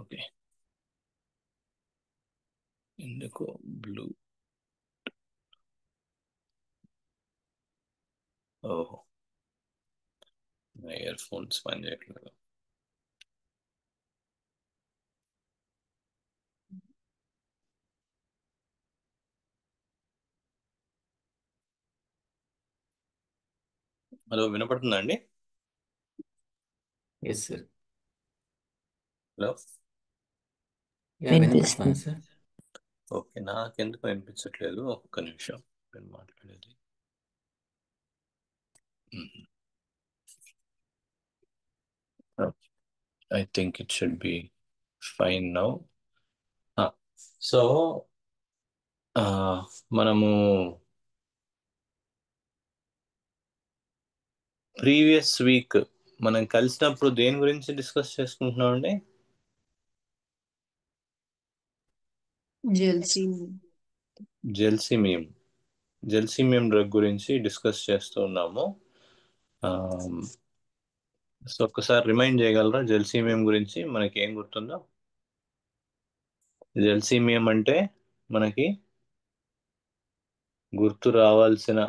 Okay. ఎందుకు blue? ఓహో, ear phones పని చేయట్లేదు. హలో, వినపడుతుందా అండి? Yes sir. హలో. వినిపిస్తుంది సార్. ఓకే, నాకెందుకు వినిపించట్లేదు? ఒక్క నిమిషం, నేను మాట్లాడేది. I think it should be fine now. So మనము ప్రీవియస్ వీక్ మనం కలిసినప్పుడు దేని గురించి డిస్కస్ చేసుకుంటున్నాం అండి? జెల్సీమియం డ్రగ్ గురించి డిస్కస్ చేస్తూ ఉన్నాము. సో ఒక్కసారి రిమైండ్ చేయగలరా జెల్సీమియం గురించి? మనకి ఏం గుర్తుందో? జెల్సీమియం అంటే మనకి గుర్తు రావాల్సిన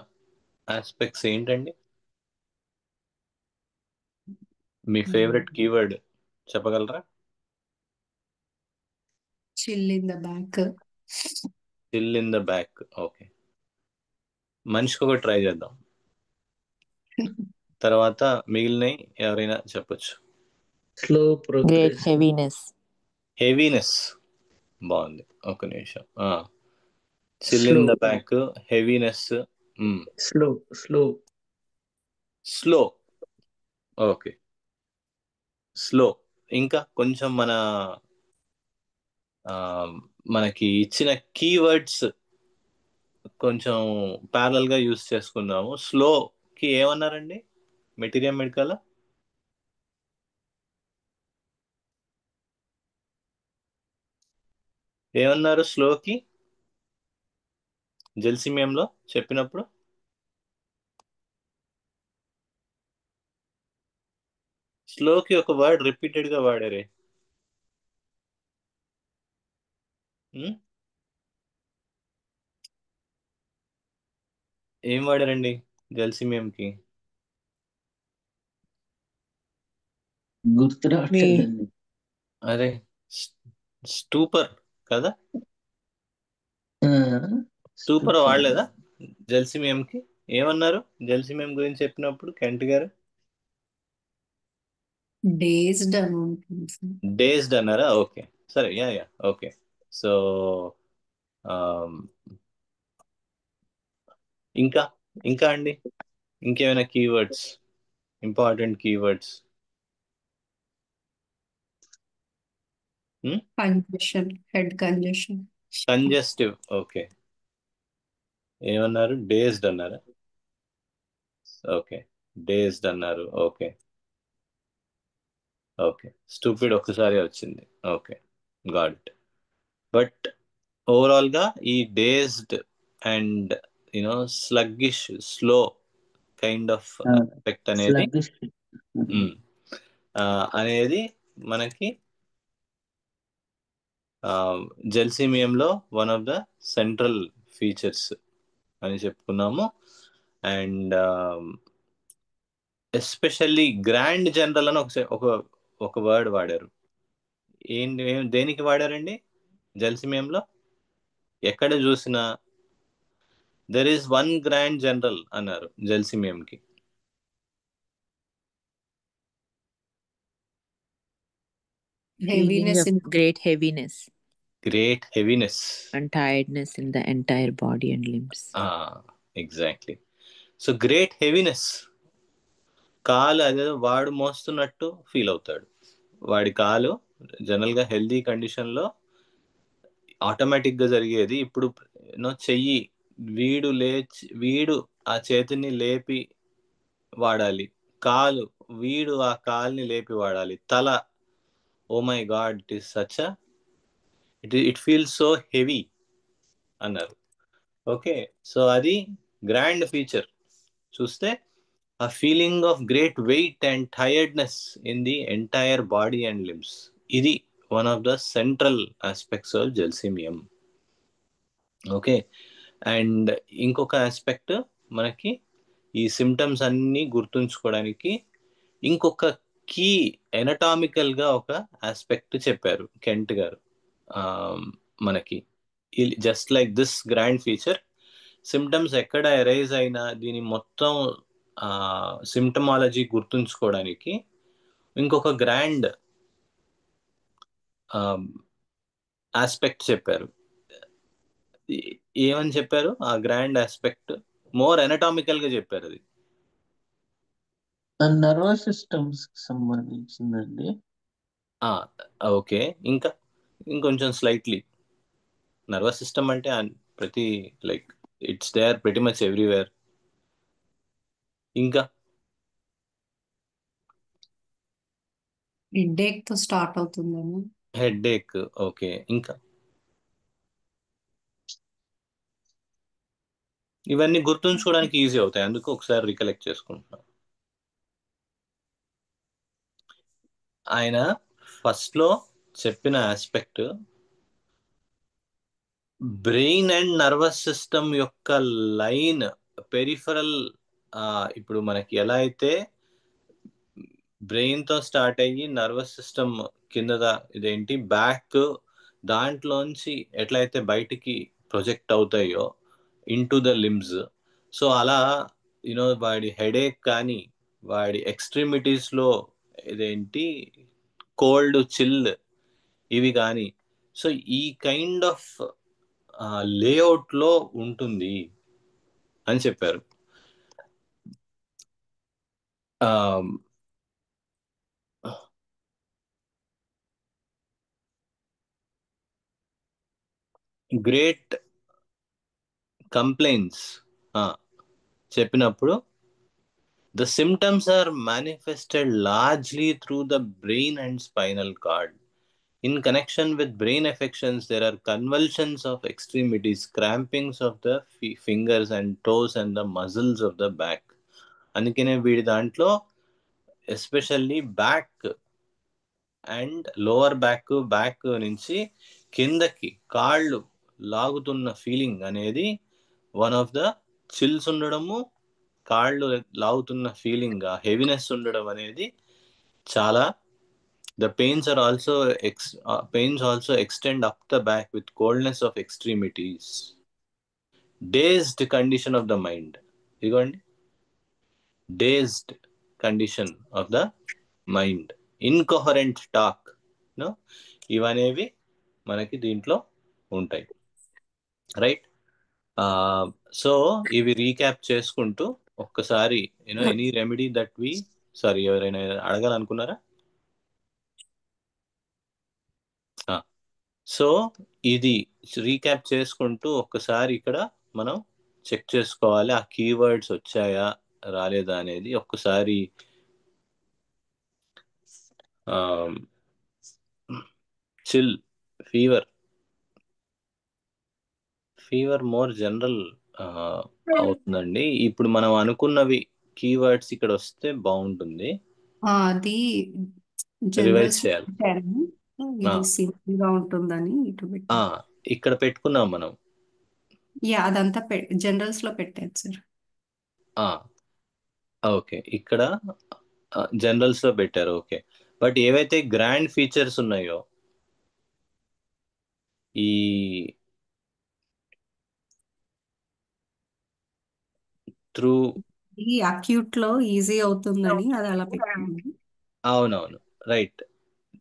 ఆస్పెక్ట్స్ ఏంటండి? మీ ఫేవరెట్ కీవర్డ్ చెప్పగలరా? Chill in the back. Chill in the back. Okay, మనిషికి ఒక ట్రై చేద్దాం, తర్వాత మిగిలినవి ఎవరైనా చెప్పొచ్చు. Slow progress. హెవీనెస్ బాగుంది. ఒక నిమిషం. Chill slow in the back, heaviness, slow slow slow. Okay, slow. ఇంకా కొంచెం మనకి ఇచ్చిన కీవర్డ్స్ కొంచెం ప్యారల్ గా యూస్ చేసుకుందాము. స్లో కి ఏమన్నారండి మెటీరియల్ మెడికల్? ఏమన్నారు స్లోకి జెల్సిమియంలో చెప్పినప్పుడు? స్లోకి ఒక వర్డ్ రిపీటెడ్ గా వాడారే. ఏం వాడారండి జెల్సిమియంకి? గుర్తు రావట్లేదండి. అరే, స్టూపర్ కదా? స్టూపర్ వాడలేదా జెల్సిమియంకి? ఏమన్నారు జెల్సిమియం గురించి చెప్పినప్పుడు కెంట్ గారు? డేస్డ్ డేస్డ్ అన్నారా? ఓకే, సరే, యా యా, ఓకే. సో ఇంకా ఇంకా అండి, ఇంకేమైనా keywords, important keywords? Congestion, head congestion. Congestive. Okay, ఏమన్నారు? డేస్డ్ అన్నారా? ఓకే, డేస్డ్ అన్నారు. ఓకే ఓకే, స్టూపిడ్ ఒక్కసారి వచ్చింది. Okay, got it. But overall గా ఈ dazed and sluggish, slow kind of effect అనేది అనేది మనకి జెల్సిమియంలో one of the central features అని చెప్పుకున్నాము. అండ్ ఎస్పెషల్లీ గ్రాండ్ జనరల్ అని ఒక వర్డ్ వాడారు. దేనికి వాడారండి జెల్సిమియంలో? ఎక్కడ చూసినా there is one grand general అన్నారు జెల్సిమియంకి. Great heaviness and tiredness in the entire body and limbs. Exactly. So great heaviness, కాలు అదే వాడు మోస్తున్నట్టు ఫీల్ అవుతాడు. వాడి కాలు జనరల్ గా హెల్దీ కండిషన్ లో ఆటోమేటిక్ గా జరిగేది. ఇప్పుడు చెయ్యి వీడు ఆ చేతిని లేపి వాడాలి, కాలు వీడు ఆ కాల్ని లేపి వాడాలి, తల oh my God it is such it feels so heavy అన్నారు. ఓకే, సో అది గ్రాండ్ ఫీచర్. చూస్తే ఆ feeling of great weight and tiredness in the entire body and limbs, ఇది one of the central aspects of gelsemium. Okay, and ఇంకొక aspect మనకి ఈ symptoms అన్నీ గుర్తుంచుకోవడానికి ఇంకొక కీ ఎనటామికల్ గా ఒక ఆస్పెక్ట్ చెప్పారు కెంట్ గారు. మనకి just like this grand feature, symptoms ఎక్కడ ఎరైజ్ అయినా దీని మొత్తం సిమ్టమాలజీ గుర్తుంచుకోవడానికి ఇంకొక గ్రాండ్ ఆస్పెక్ట్ చెప్పారు. ఏమని చెప్పారు? ఆ గ్రాండ్ ఆస్పెక్ట్ మోర్ ఎనటామికల్ గా చెప్పారు. అది నర్వస్ సిస్టమ్స్ సంబంధించిందండి. ఓకే, ఇంకా ఇంకొంచెం స్లైట్లీ నర్వస్ సిస్టమ్ అంటే ప్రతి like it's there pretty much everywhere. ఇంకా హెడ్ఏక్ తో స్టార్ట్ అవుతుందేమో. Headache. ఓకే, ఇంకా ఇవన్నీ గుర్తుంచుకోవడానికి ఈజీ అవుతాయి, అందుకు ఒకసారి రికలెక్ట్ చేసుకుంటున్నాం. ఆయన ఫస్ట్ లో చెప్పిన aspect brain and nervous system యొక్క లైన్ పెరిఫరల్. ఇప్పుడు మనకి ఎలా అయితే బ్రెయిన్ తో స్టార్ట్ అయ్యి నర్వస్ సిస్టమ్ కింద ఇదేంటి బ్యాక్, దాంట్లోంచి ఎట్లయితే బయటికి ప్రొజెక్ట్ అవుతాయో ఇంటూ ద లిమ్స్. సో అలా వాడి హెడేక్ కానీ వాడి ఎక్స్ట్రీమిటీస్ లో ఇదేంటి కోల్డ్, చిల్ ఇవి కానీ, సో ఈ కైండ్ ఆఫ్ లేఅవుట్ లో ఉంటుంది అని చెప్పారు. గ్రేట్ కంప్లైంట్స్ చెప్పినప్పుడు the symptoms are manifested largely through the brain and spinal cord. In connection with brain affections, there are convulsions of extremities, crampings of the fingers and toes and the muscles of the back. అందుకనే వీడి దాంట్లో especially back and lower back నుంచి కిందకి కాళ్ళు లాగుతున్న feeling అనేది one of the chills ఉండడము, కాళ్ళు లాగుతున్న feeling, heaviness ఉండడం అనేది చాలా. The pains also extend up the back with coldness of extremities. Dazed condition of the mind. ఇదిగోండి, dazed condition of the mind. Incoherent talk. ఇవనేవి మనకి దీంట్లో ఉంటాయి, రైట్? సో ఇవి రీక్యాప్ చేసుకుంటూ ఒక్కసారి any remedy that we sorry ఎవరైనా అడగాలనుకున్నారా? So ఇది రీక్యాప్ చేసుకుంటూ ఒక్కసారి ఇక్కడ మనం చెక్ చేసుకోవాలి, ఆ కీవర్డ్స్ వచ్చాయా రాలేదా అనేది. ఒక్కసారి చిల్, ఫీవర్ మోర్ జనరల్ అవుతుందండి. ఇప్పుడు మనం అనుకున్నవి కీవర్డ్స్ ఇక్కడ వస్తే బాగుంటుంది. అది రివైజ్ జనరల్స్ చేయాలి. ఇది సింపుల్ గా ఉంటుందని ఇటు పెట్టి. ఇక్కడ పెట్టుకున్నాం మనం. అదంతా జనరల్స్ లో పెట్టాను సార్. ఓకే, ఇక్కడ జనరల్స్ లో పెట్టారు. ఓకే, బట్ ఏవైతే గ్రాండ్ ఫీచర్స్ ఉన్నాయో ఈ త్రూ ఈ అక్యూట్ లో ఈజీ అవుతుందని అది అలా పెట్టాను. అవునవును, రైట్,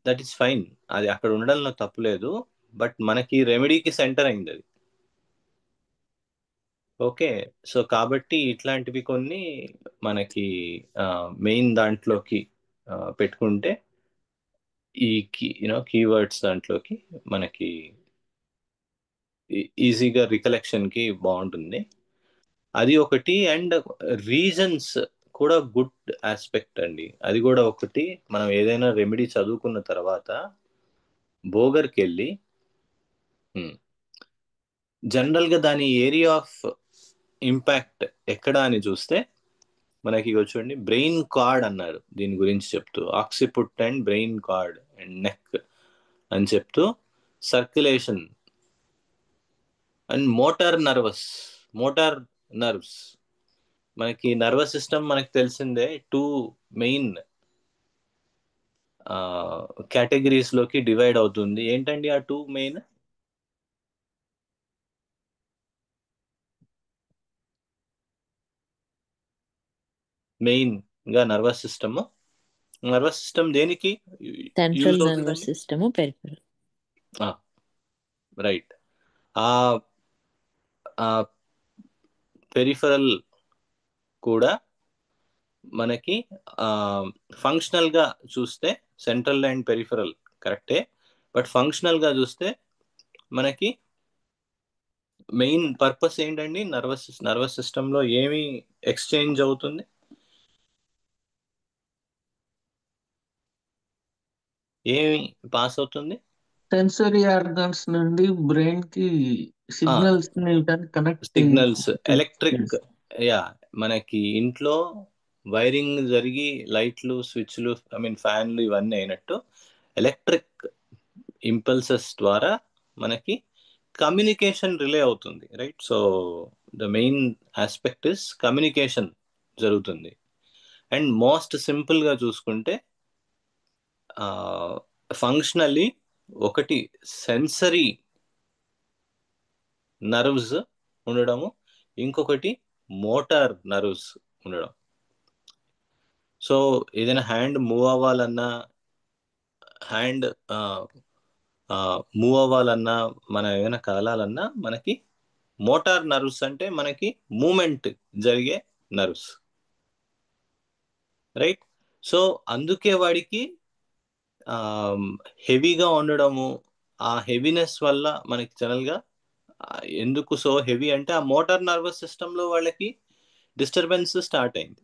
దట్ ఈస్ ఫైన్. అది అక్కడ ఉండడంలో తప్పులేదు, బట్ మనకి రెమెడీకి సెంటర్ అయింది అది. ఓకే, సో కాబట్టి ఇట్లాంటివి కొన్ని మనకి మెయిన్ దాంట్లోకి పెట్టుకుంటే ఈ కీవర్డ్స్ దాంట్లోకి మనకి ఈజీగా రికలెక్షన్కి బాగుంటుంది. అది ఒకటి. అండ్ రీజన్స్ కూడా గుడ్ ఆస్పెక్ట్ అండి. అది కూడా ఒకటి. మనం ఏదైనా రెమెడీ చదువుకున్న తర్వాత బోగర్కి వెళ్ళి జనరల్గా దాని ఏరియా ఆఫ్ ఇంపాక్ట్ ఎక్కడ అని చూస్తే మనకి చూడండి, బ్రెయిన్ కార్డ్ అన్నారు దీని గురించి చెప్తూ, occiput and brain cord and neck. అని చెప్తూ సర్క్యులేషన్ అండ్ మోటార్ నర్వ్స్. మనకి నర్వస్ సిస్టమ్ మనకి తెలిసిందే, 2 మెయిన్ కేటగిరీస్ లోకి డివైడ్ అవుతుంది. ఏంటండి ఆ 2 మెయిన్? మెయిన్ గా నర్వస్ సిస్టమ్ దేనికి సెంట్రల్ యూజ్ నర్వస్ అవుతుందండి? System, peripheral. రైట్. ఆ పెరిఫరల్ కూడా మనకి ఫంక్షనల్ గా చూస్తే సెంట్రల్ అండ్ పెరిఫరల్ కరెక్టే, బట్ ఫంక్షనల్ గా చూస్తే మనకి మెయిన్ పర్పస్ ఏంటండి? నర్వస్ సిస్టమ్ లో ఏమి ఎక్స్చేంజ్ అవుతుంది? ఏమి పాస్ అవుతుంది? సెన్సరీ ఆర్గాన్స్ నుండి బ్రెయిన్ కి సిగ్నల్స్ ని కనెక్ట్ సిగ్నల్స్, ఎలక్ట్రిక్. యా, మనకి ఇంట్లో వైరింగ్ జరిగి లైట్లు, స్విచ్లు, ఫ్యాన్లు ఇవన్నీ అయినట్టు ఎలక్ట్రిక్ ఇంపల్సెస్ ద్వారా మనకి కమ్యూనికేషన్ రిలే అవుతుంది. Right. So the main aspect is communication జరుగుతుంది. అండ్ మోస్ట్ సింపుల్ గా చూసుకుంటే ఫంక్షనల్లీ ఒకటి సెన్సరీ నర్వ్స్ ఉండడము, ఇంకొకటి మోటార్ నర్వ్స్ ఉండడం. సో ఏదైనా హ్యాండ్ మూవ్ అవ్వాలన్నా, మనం ఏదైనా కదలాలన్నా మనకి మోటార్ నర్వ్స్ అంటే మనకి మూమెంట్ జరిగే నర్వ్స్. రైట్. సో అందుకే వాడికి హెవీగా ఉండడము, ఆ హెవీనెస్ వల్ల మనకి జనరల్ గా ఎందుకు సో హెవీ అంటే ఆ మోటార్ నర్వస్ సిస్టమ్ లో వాళ్ళకి డిస్టర్బెన్స్ స్టార్ట్ అయింది.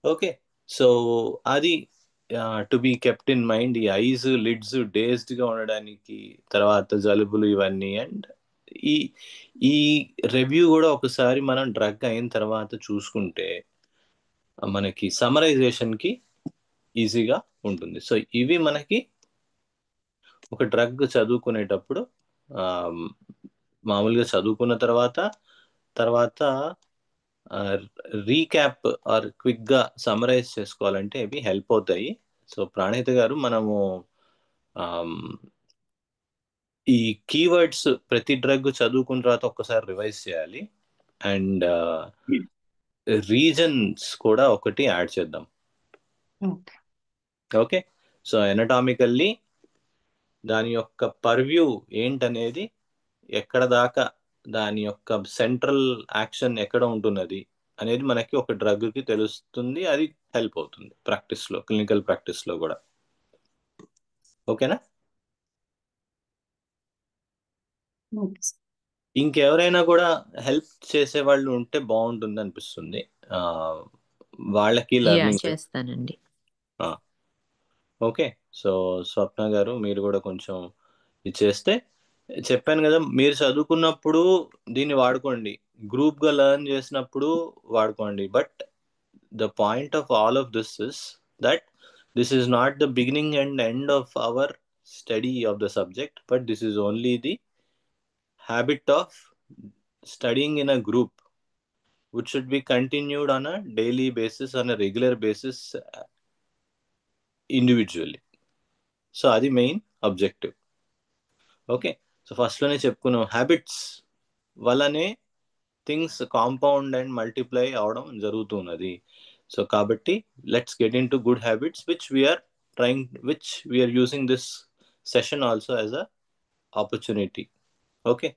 ఓకే. సో అది to be kept in mind. ఈ ఐస్ లిడ్స్ డేస్డ్ గా ఉండడానికి, తర్వాత జలుబులు ఇవన్నీ. అండ్ ఈ ఈ రివ్యూ కూడా ఒకసారి మనం డ్రగ్ అయిన తర్వాత చూసుకుంటే మనకి సమరైజేషన్ కి ఈజీగా ఉంటుంది. సో ఇవి మనకి ఒక డ్రగ్ చదువుకునేటప్పుడు మామూలుగా చదువుకున్న తర్వాత రీక్యాప్ ఆర్ క్విక్ గా సమరైజ్ చేసుకోవాలంటే ఇవి హెల్ప్ అవుతాయి. సో ప్రాణిత గారు, మనము ఈ కీవర్డ్స్ ప్రతి డ్రగ్ చదువుకున్న తర్వాత ఒక్కసారి రివైజ్ చేయాలి. అండ్ రీజన్స్ కూడా ఒకటి యాడ్ చేద్దాం. ఓకే. సో ఎనటామికల్లీ దాని యొక్క పర్వ్యూ ఏంటనేది, ఎక్కడ దాకా దాని యొక్క సెంట్రల్ యాక్షన్ ఎక్కడ ఉంటున్నది అనేది మనకి ఒక డ్రగ్ కి తెలుస్తుంది. అది హెల్ప్ అవుతుంది ప్రాక్టీస్లో, క్లినికల్ ప్రాక్టీస్లో కూడా. ఓకేనా? ఇంకెవరైనా కూడా హెల్ప్ చేసే వాళ్ళు ఉంటే బాగుంటుంది అనిపిస్తుంది వాళ్ళకి లెర్నింగ్. చేస్తానండి. ఓకే. సో స్వప్న గారు, మీరు కూడా కొంచెం ఇది చేస్తే, చెప్పాను కదా, మీరు చదువుకున్నప్పుడు దీన్ని వాడుకోండి, గ్రూప్ గా లెర్న్ చేసినప్పుడు వాడుకోండి. But the point of all of this is that this is not the beginning and end of our study of the subject, but this is only the habit of studying in a group which should be continued on a daily basis, on a regular basis, individually. So అది main objective. Okay. So first లోనే చెప్పుకున్నాం, habits వల్లనే things compound and multiply అవడం జరుగుతున్నది. So కాబట్టి let's get into good habits which we're using this session also as a opportunity. Okay.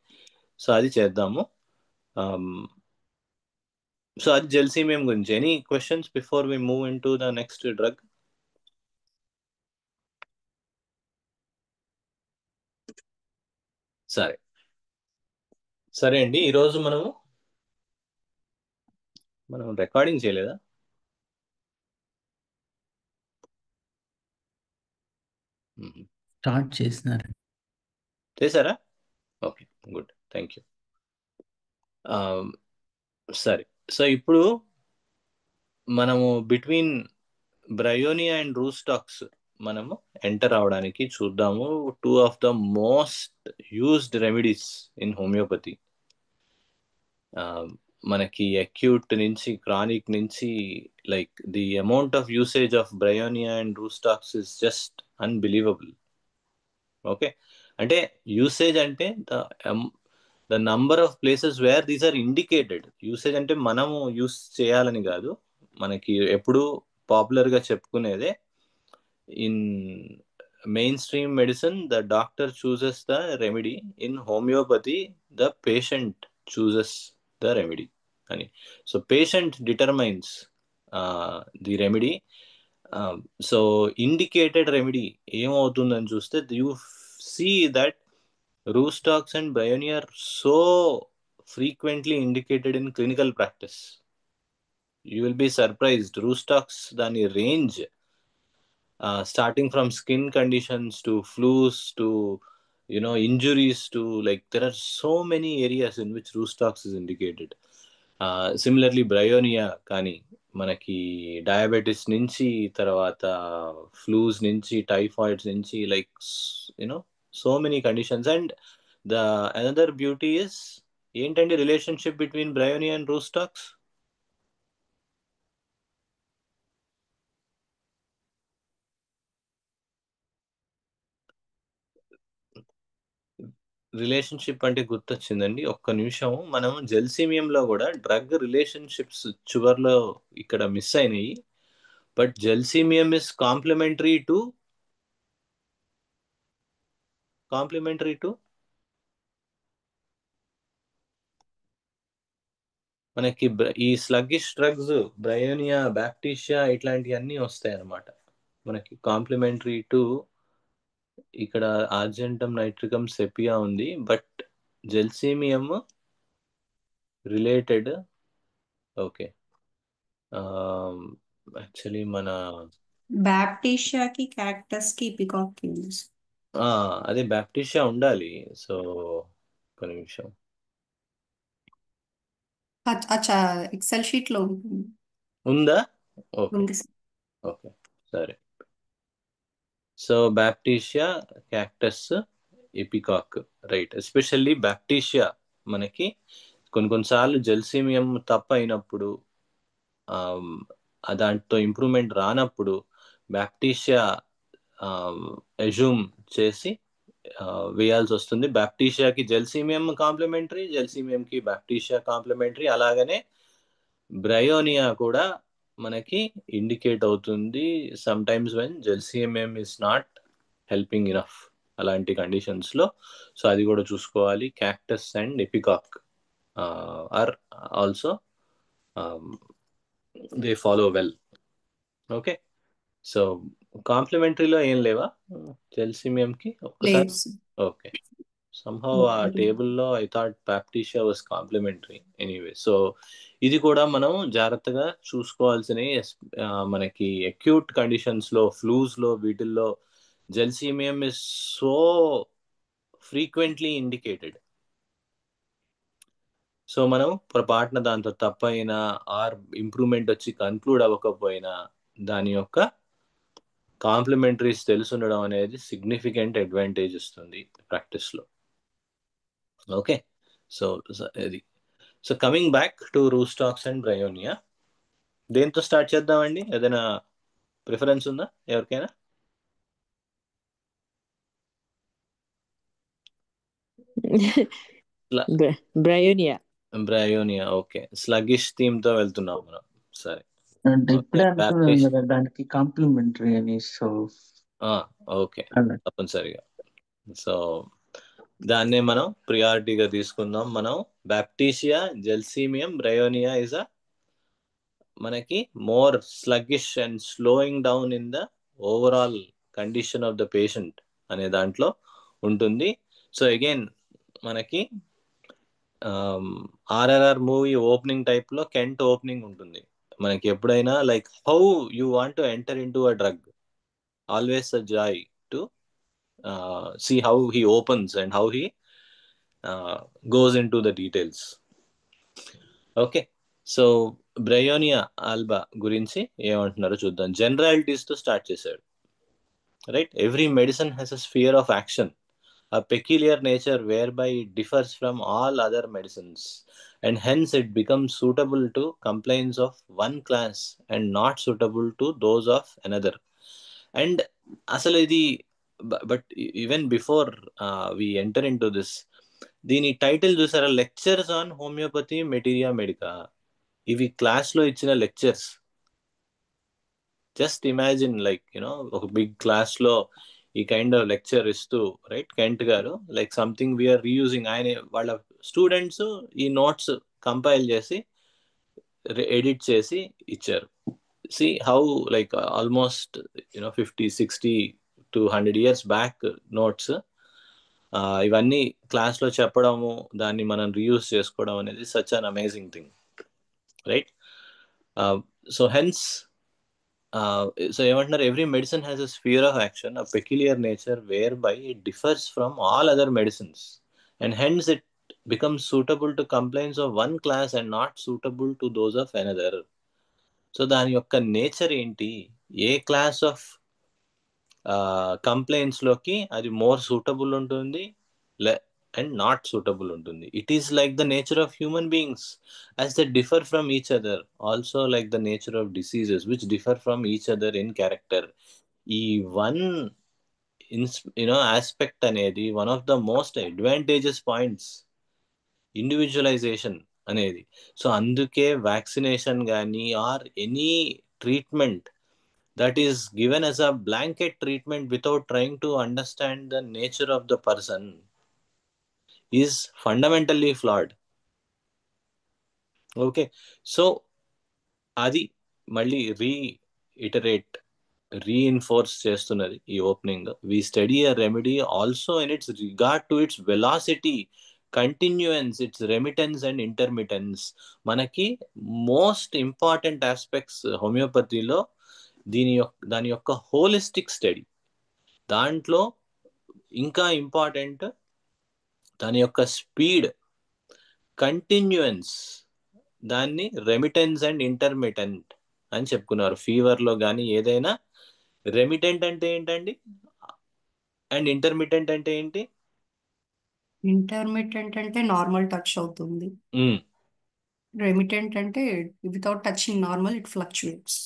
So అది చేద్దాము. So అది జెల్సీమియం గురించి. Any questions before we move into the next drug? సరే అండి. ఈరోజు మనం రికార్డింగ్ చేయలేదా? స్టార్ట్ చేశారా? Okay, good, thank you. సరే. సో ఇప్పుడు మనము బిట్వీన్ బ్రయోనియా అండ్ రూస్టాక్స్ మనము ఎంటర్ అవడానికి చూద్దాము. 2 of the most used remedies in homeopathy. మనకి అక్యూట్ నుంచి క్రానిక్ నుంచి like the amount of usage of bryonia and rhus tox is just unbelievable. Okay, అంటే యూసేజ్ అంటే the number of places where these are indicated. Usage అంటే మనము use చేయాలని కాదు, మనకి ఎప్పుడు పాపులర్గా చెప్పుకునేదే in mainstream medicine the doctor chooses the remedy, in homeopathy the patient chooses the remedy అని. So patient determines the remedy. So indicated remedy ఏమవుతుందని చూస్తే you see that Rustox and Bryonia are so frequently indicated in clinical practice. You will be surprised. Rustox, dani range, starting from skin conditions to flus to injuries to, like, there are so many areas in which Rustox is indicated. Similarly, Bryonia కానీ మనకి diabetes నుంచి, తర్వాత flus నుంచి, typhoids నుంచి, like so many conditions. And the another beauty is ఏంటండి relationship between bryonia and Rhus tox? Relationship అంటే గుర్తొచ్చిందండి, ఒక్క నిమిషం. మనం జెల్సీమియంలో కూడా డ్రగ్ రిలేషన్షిప్స్ చివర్లో ఇక్కడ మిస్ అయినాయి. But gelsemium is complementary to మనకి ఈ స్లగ్గిష్ డ్రగ్స్ బ్రయోనియా, బ్యాప్టిషియా ఇట్లాంటివన్నీ వస్తాయి అన్నమాట. మనకి కాంప్లిమెంటరీ టు ఇక్కడ ఆర్జెంటమ్ నైట్రికమ్ సెపియా ఉంది, but gelsemium related. Okay, actually మన బ్యాప్టిషియాకి క్యాక్టస్ కి పికాక్ కి ఉంది. అదే బ్యాప్టిషియా ఉండాలి. సో ఒక నిమిషం, అచ్చా ఎక్సెల్ షీట్ లో ఉంటుంది. ఉందా? ఓకే ఉంది సార్. ఓకే సరే. So baptisia, cactus, ipecac, right. Especially baptisia మనకి కొన్నిసార్లు జెల్సీమియం తప్ప అయినప్పుడు, దాంట్లో ఇంప్రూవ్మెంట్ రానప్పుడు బ్యాప్టిషియా ఎజ్యూమ్ చేసి వేయాల్సి వస్తుంది. బ్యాప్టిషియాకి జెల్సీమియం కాంప్లిమెంటరీ, జెల్సీమియంకి బ్యాప్టిషియా కాంప్లిమెంటరీ. అలాగనే బ్రయోనియా కూడా మనకి ఇండికేట్ అవుతుంది sometimes when gelsemium is not helping enough, అలాంటి కండిషన్స్లో. సో అది కూడా చూసుకోవాలి. Cactus and ipecac are also they follow well. Okay, so కాంప్లిమెంటరీలో ఏం లేవా జెల్సీమియంకి? ఒక్కసారి లేదు సార్. ఓకే, somehow ఆ టేబుల్లో I thought baptisia was complementary. Anyway, so ఇది కూడా మనం జాగ్రత్తగా చూసుకోవాల్సినవి. మనకి అక్యూట్ కండిషన్స్లో, ఫ్లూస్లో, వీటిల్లో gelsemium is so frequently indicated. So మనం పొరపాటున దాంతో తప్పైనా ఆర్ ఇంప్రూవ్మెంట్ వచ్చి కన్క్లూడ్ అవ్వకపోయినా దాని యొక్క కాంప్లిమెంటరీస్ తెలుసుండడం అనేది సిగ్నిఫికెంట్ అడ్వాంటేజ్ ఇస్తుంది ప్రాక్టీస్లో. ఓకే, సో ఇది. So coming back to Rhus tox and Bryonia, దేంతో స్టార్ట్ చేద్దామండి? ఏదైనా ప్రిఫరెన్స్ ఉందా ఎవరికైనా? Bryonia. Bryonia, okay. Sluggish theme తో వెళ్తున్నాం మనం. సరే, అంటే ఇప్పుడే ఓకే. అనుకున్నాను బ్యాప్టిస్ట్, కదా దానికి కాంప్లిమెంటరీ అని. సో ఓకే, తప్పనిసరిగా. సో దాన్నే మనం ప్రియారిటీగా తీసుకుందాం. మనం బ్యాప్టిషియా, జెల్సీమియం, బ్రయోనియా ఇస్ మనకి more sluggish and slowing down in the overall condition of the patient అనే దాంట్లో ఉంటుంది. సో అగైన్ మనకి ఆర్ఆర్ఆర్ మూవీ ఓపెనింగ్ టైప్ లో కెంట్ ఓపెనింగ్ ఉంటుంది మనకి. ఎప్పుడైనా like how you want to enter into a drug, always a Joy to see how he opens and how he goes into the details. Okay, so Bryonia Alba గురించి ఏమంటున్నారో చూద్దాం. జనరాలిటీస్ తో start చేశాడు. right? Every medicine has a sphere of action, a peculiar nature whereby it differs from all other medicines, and hence it becomes suitable to complaints of one class and not suitable to those of another. And అసలు ఇది but even before we enter into this, దీని title చూసారా? Lectures on homeopathy materia medica. ఇవి క్లాస్లో ఇచ్చిన lectures. Just imagine, like you know, ఒక big క్లాస్లో ఈ కైండ్ ఆఫ్ లెక్చర్ ఇస్తూ, రైట్, కెంట్ గారు, లైక్ సంథింగ్ వీఆర్ రీయూజింగ్. ఆయన వాళ్ళ స్టూడెంట్స్ ఈ నోట్స్ కంపైల్ చేసి ఎడిట్ చేసి ఇచ్చారు. See how, like almost 50, 60 to 100 years back notes. ఇవన్నీ క్లాస్లో చెప్పడము, దాన్ని మనం రీయూజ్ చేసుకోవడం అనేది such an amazing thing, right? So hence, so ఏమంటున్నారు? Every medicine has a sphere of action, a peculiar nature whereby it differs from all other medicines, and hence it becomes suitable to complaints of one class and not suitable to those of another. So దాని యొక్క nature ఏంటి? ఏ class of కంప్లైంట్స్లోకి అది more suitable ఉంటుంది and not suitable ఉంటుంది. It is like the nature of human beings as the differ from each other, also like the nature of diseases which differ from each other in character. ఈ one aspect అనేది one of the most advantages points, individualisation అనేది. So అందుకే vaccination కానీ or any treatment that is given as a blanket treatment without trying to understand the nature of the person is fundamentally flawed. Okay, so అది మళ్ళీ reinforce చేస్తున్నది ఈ opening. we study a remedy also in its regard to its velocity, continuance, its remittance and intermittence. మనకి most important aspects హోమియోపతిలో దాని యొక్క holistic study. దాంట్లో ఇంకా ఇంపార్టెంట్ దాని యొక్క స్పీడ్, కంటిన్యూయన్స్, దాన్ని రెమిటెన్స్ అండ్ ఇంటర్మిటెంట్ అని చెప్పుకున్నారు. ఫీవర్లో కానీ ఏదైనా రెమిటెంట్ అంటే ఏంటండి, అండ్ ఇంటర్మిటెంట్ అంటే ఏంటి? ఇంటర్మిటెంట్ అంటే నార్మల్ టచ్ అవుతుంది. రెమిటెంట్ అంటే without touching normal, it fluctuates.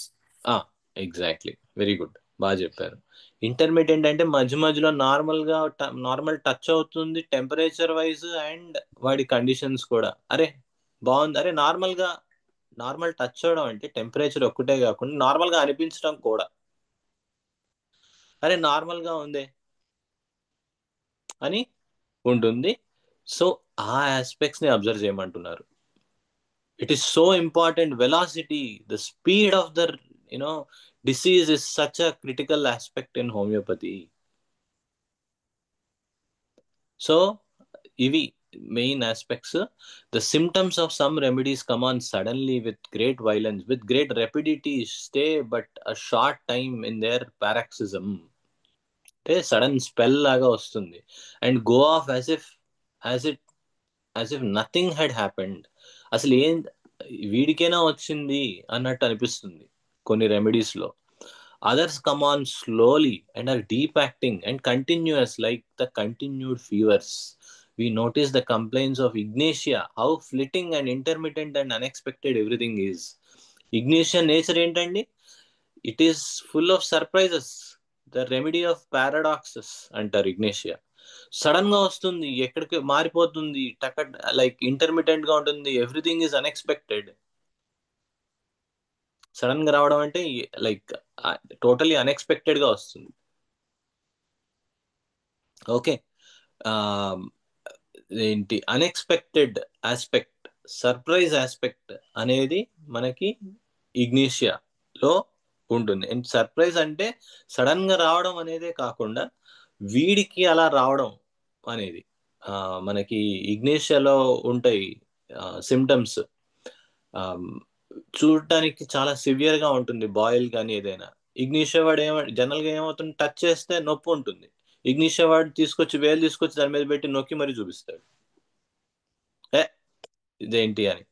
Exactly, very good, బాగా చెప్పారు. ఇంటర్మీడియట్ అంటే మధ్య మధ్యలో నార్మల్ టచ్ అవుతుంది, టెంపరేచర్ వైజ్ అండ్ వాడి కండిషన్స్ కూడా. అరే బాగుంది, అరే నార్మల్ టచ్ అవడం అంటే టెంపరేచర్ ఒక్కటే కాకుండా నార్మల్గా అనిపించడం కూడా. అరే నార్మల్గా ఉందే అని ఉంటుంది. సో ఆ ఆస్పెక్ట్స్ని అబ్జర్వ్ చేయమంటున్నారు. It is so important. Velocity, the speed of the disease is such a critical aspect in homeopathy. So ivi main aspects. The symptoms of some remedies come on suddenly with great violence, with great rapidity, stay but a short time in their paroxysm. Sudden spell laga vastundi and go off as if nothing had happened. అసలు వీడికైనా వచ్చింది అన్నట్టు అనిపిస్తుంది కొన్ని రెమెడీస్లో. Others come on slowly and are deep acting and continuous like the continued fevers. We notice the complaints of ignatia, how flitting and intermittent and unexpected everything is. Ignatia nature ఏంటండి? It is full of surprises. The remedy of paradoxes అంటారు ignatia. Sudden గా వస్తుంది, ఎక్కడికి మారిపోతుంది, like intermittent గా ఉంటుంది, everything is unexpected. Sudden గా రావడం అంటే లైక్ టోటలీ అన్ఎక్స్పెక్టెడ్ గా వస్తుంది. ఓకే, ఏంటి అన్ఎక్స్పెక్టెడ్ ఆస్పెక్ట్, సర్ప్రైజ్ ఆస్పెక్ట్ అనేది మనకి ఇగ్నేషియాలో ఉంటుంది. అండ్ సర్ప్రైజ్ అంటే సడన్ గా రావడం అనేదే కాకుండా వీడికి అలా రావడం అనేది. మనకి ఇగ్నేషియాలో ఉంటాయి సిమ్టమ్స్. చూడటానికి చాలా సివియర్ గా ఉంటుంది, బాయిల్ కానీ ఏదైనా. ఇగ్నేషియా వాడు జనరల్ గా ఏమవుతుంది, టచ్ చేస్తే నొప్పి ఉంటుంది. ఇగ్నేషియా వాడు వేలు తీసుకొచ్చి దాని మీద పెట్టి నొక్కి మరీ చూపిస్తాడు, ఇదేంటి అని.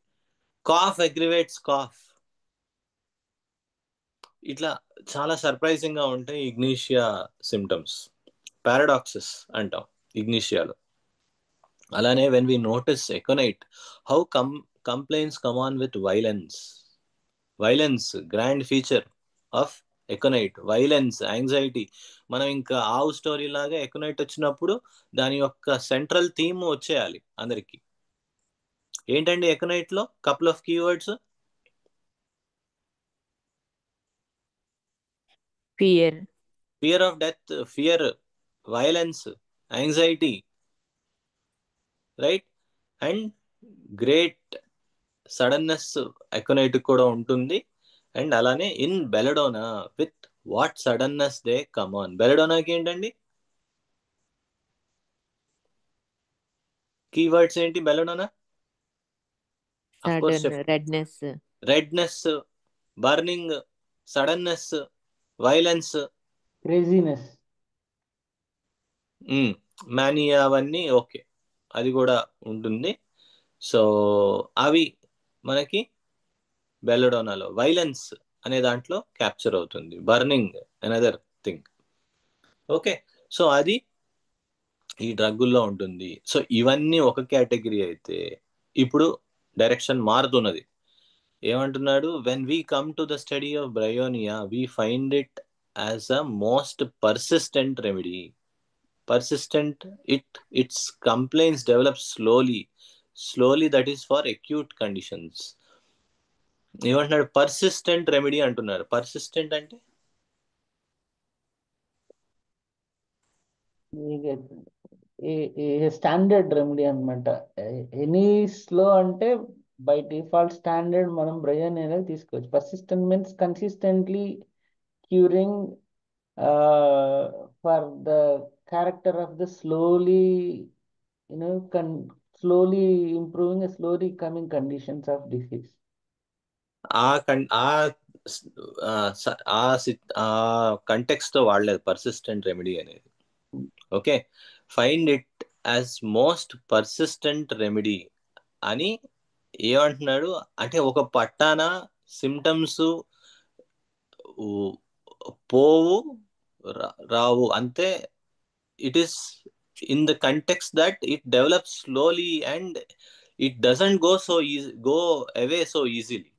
Cough aggravates cough. ఇట్లా చాలా సర్ప్రైజింగ్ గా ఉంటాయి ఇగ్నీషియా సిమ్టమ్స్. పారాడాక్సెస్ అంటాం ఇగ్నీషియాలో. అలానే when we notice aconite, how complaints come on with violence grand feature of aconite, violence, anxiety. మనం ఇంకా ఆవు స్టోరీ లాగా ఎకోనైట్ వచ్చినప్పుడు దాని యొక్క సెంట్రల్ థీమ్ వచ్చేయాలి అందరికి. ఏంటండి ఎకోనైట్ లో couple of keywords? Fear of death, fear, violence, anxiety, right? And great suddenness aconite కూడా ఉంటుంది. అండ్ అలానే in belladonna with what suddenness they come on. బెలడోనాకి ఏంటండి కీవర్డ్స్ ఏంటి belladonna? Redness, burning, suddenness, violence, craziness, mania, అవన్నీ okay, అది కూడా ఉంటుంది. సో అవి మనకి బెల్లడోనాలో వైలెన్స్ అనే దాంట్లో క్యాప్చర్ అవుతుంది. Burning another thing. Okay, so అది ఈ డ్రగ్గుల్లో ఉంటుంది. సో ఇవన్నీ ఒక కేటగిరీ అయితే ఇప్పుడు డైరెక్షన్ మారుతున్నది. ఏమంటున్నాడు? When we come to the study of Bryonia we find it as a most persistent remedy. Persistent, it's complaints develop slowly, that is for acute conditions. ఏమంటున్నాడు? పర్సిస్టెంట్ రెమెడీ అంటున్నారు. Persistent అంటే standard remedy అనమాట. Any slow అంటే by default standard మనం బ్రయోన్ అనేది తీసుకోవచ్చు. Persistent means consistently curing for the character of the slowly improving a slowly coming conditions of disease. ఆ context తో వాడలేదు పర్సిస్టెంట్ రెమెడీ అనేది. Okay, find it as most persistent remedy అని ఏమంటున్నాడు అంటే ఒక పట్టాన సిమ్టమ్స్ పోవు రావు అంతే. It is in the context that it develops slowly and it doesn't go away so easily.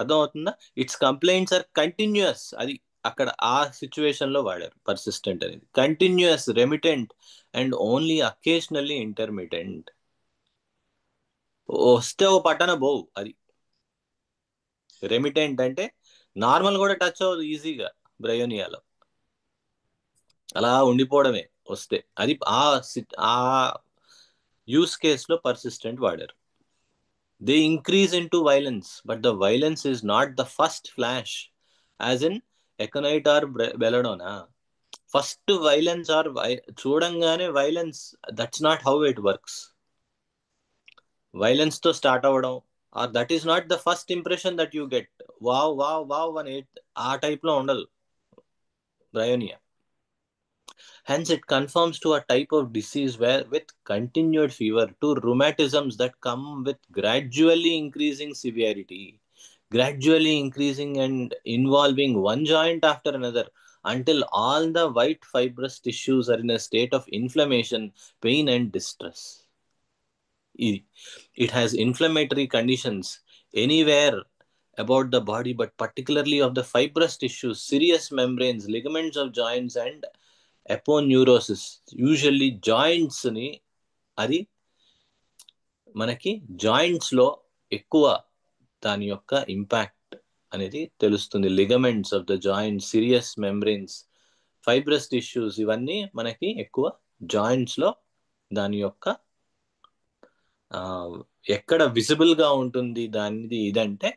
అర్థమవుతుందా? Its complaints are continuous. అది అక్కడ ఆ సిచ్యువేషన్ లో వాడారు పర్సిస్టెంట్ అనేది. Continuous, remittent and only occasionally intermittent. వస్తే ఓ పట్టణ పోవు. అది రెమిటెంట్ అంటే నార్మల్ కూడా టచ్ అవ్వదు ఈజీగా బ్రయోనియాలో, అలా ఉండిపోవడమే వస్తే. అది ఆ యూస్ కేస్ లో పర్సిస్టెంట్ వాడారు. They increase into violence, but the violence is not the first flash, as in aconite or belladonna. First violence or చూడంగానే violence, that's not how it works. Violence తో స్టార్ట్ అవ్వడం, or that is not the first impression that you get. Wow అని ఆ type లో ఉండదు Bryonia. Hence, it conforms to a type of disease where, with continued fever, to rheumatisms that come with gradually increasing severity, gradually increasing and involving one joint after another until all the white fibrous tissues are in a state of inflammation, pain, and distress. It has inflammatory conditions anywhere about the body, but particularly of the fibrous tissues, serous membranes, ligaments of joints, and aponeurosis. Usually joints ని, అది మనకి joints లో ఎక్కువ దాని యొక్క impact అనేది తెలుస్తుంది. Ligaments of the joint, Sirius membranes, fibrous tissues, ఇవన్నీ మనకి ఎక్కువ జాయింట్స్ లో దాని యొక్క ఎక్కడ విజిబుల్ గా ఉంటుంది దానిది ఇదంటే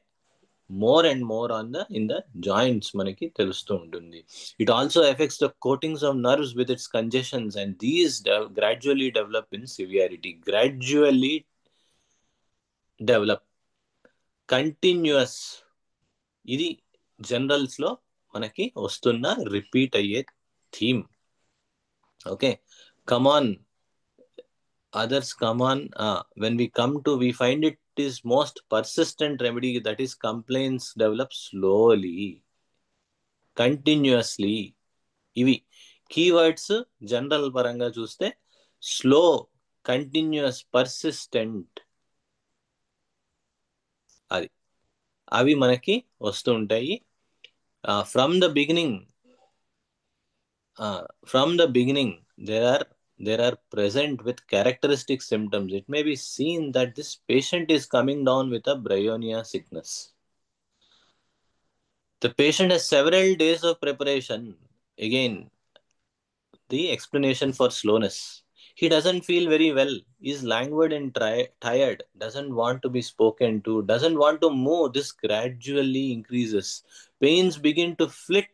more and more in the joints మనకి తెలుస్తూ ఉంటుంది. It also effects the coatings of nerves with its congestions and these gradually develop in severity. Gradually develop, continuous. ఇది జనరల్స్ లో మనకి వస్తున్న రిపీట్ అయ్యే theme. Okay, come on, others come on when we find it is most persistent remedy, that is complaints develop slowly, continuously. ఇవి keywords general పరంగా చూస్తే slow, continuous, persistent, అవి మనకి వస్తూ ఉంటాయి. From the beginning there are present with characteristic symptoms. It may be seen that this patient is coming down with a bryonia sickness. The patient has several days of preparation. Again, the explanation for slowness. He doesn't feel very well, is languid and tired, doesn't want to be spoken to, doesn't want to move. This gradually increases. Pains begin to flit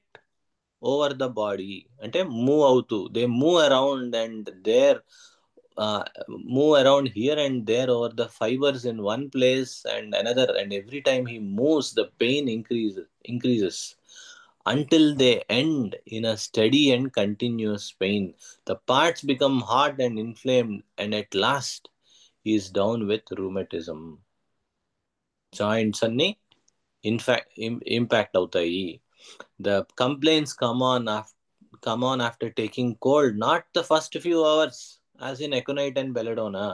over the body. అంటే move అవుతూ, they move around and there, move around here and there over the fibers in one place and another, and every time he moves the pain increases until they end in a steady and continuous pain. The parts become hot and inflamed, and at last he is down with rheumatism. Joints అన్ని impact అవుతాయి. The complaints come on after taking cold, not the first few hours as in aconite and belladonna,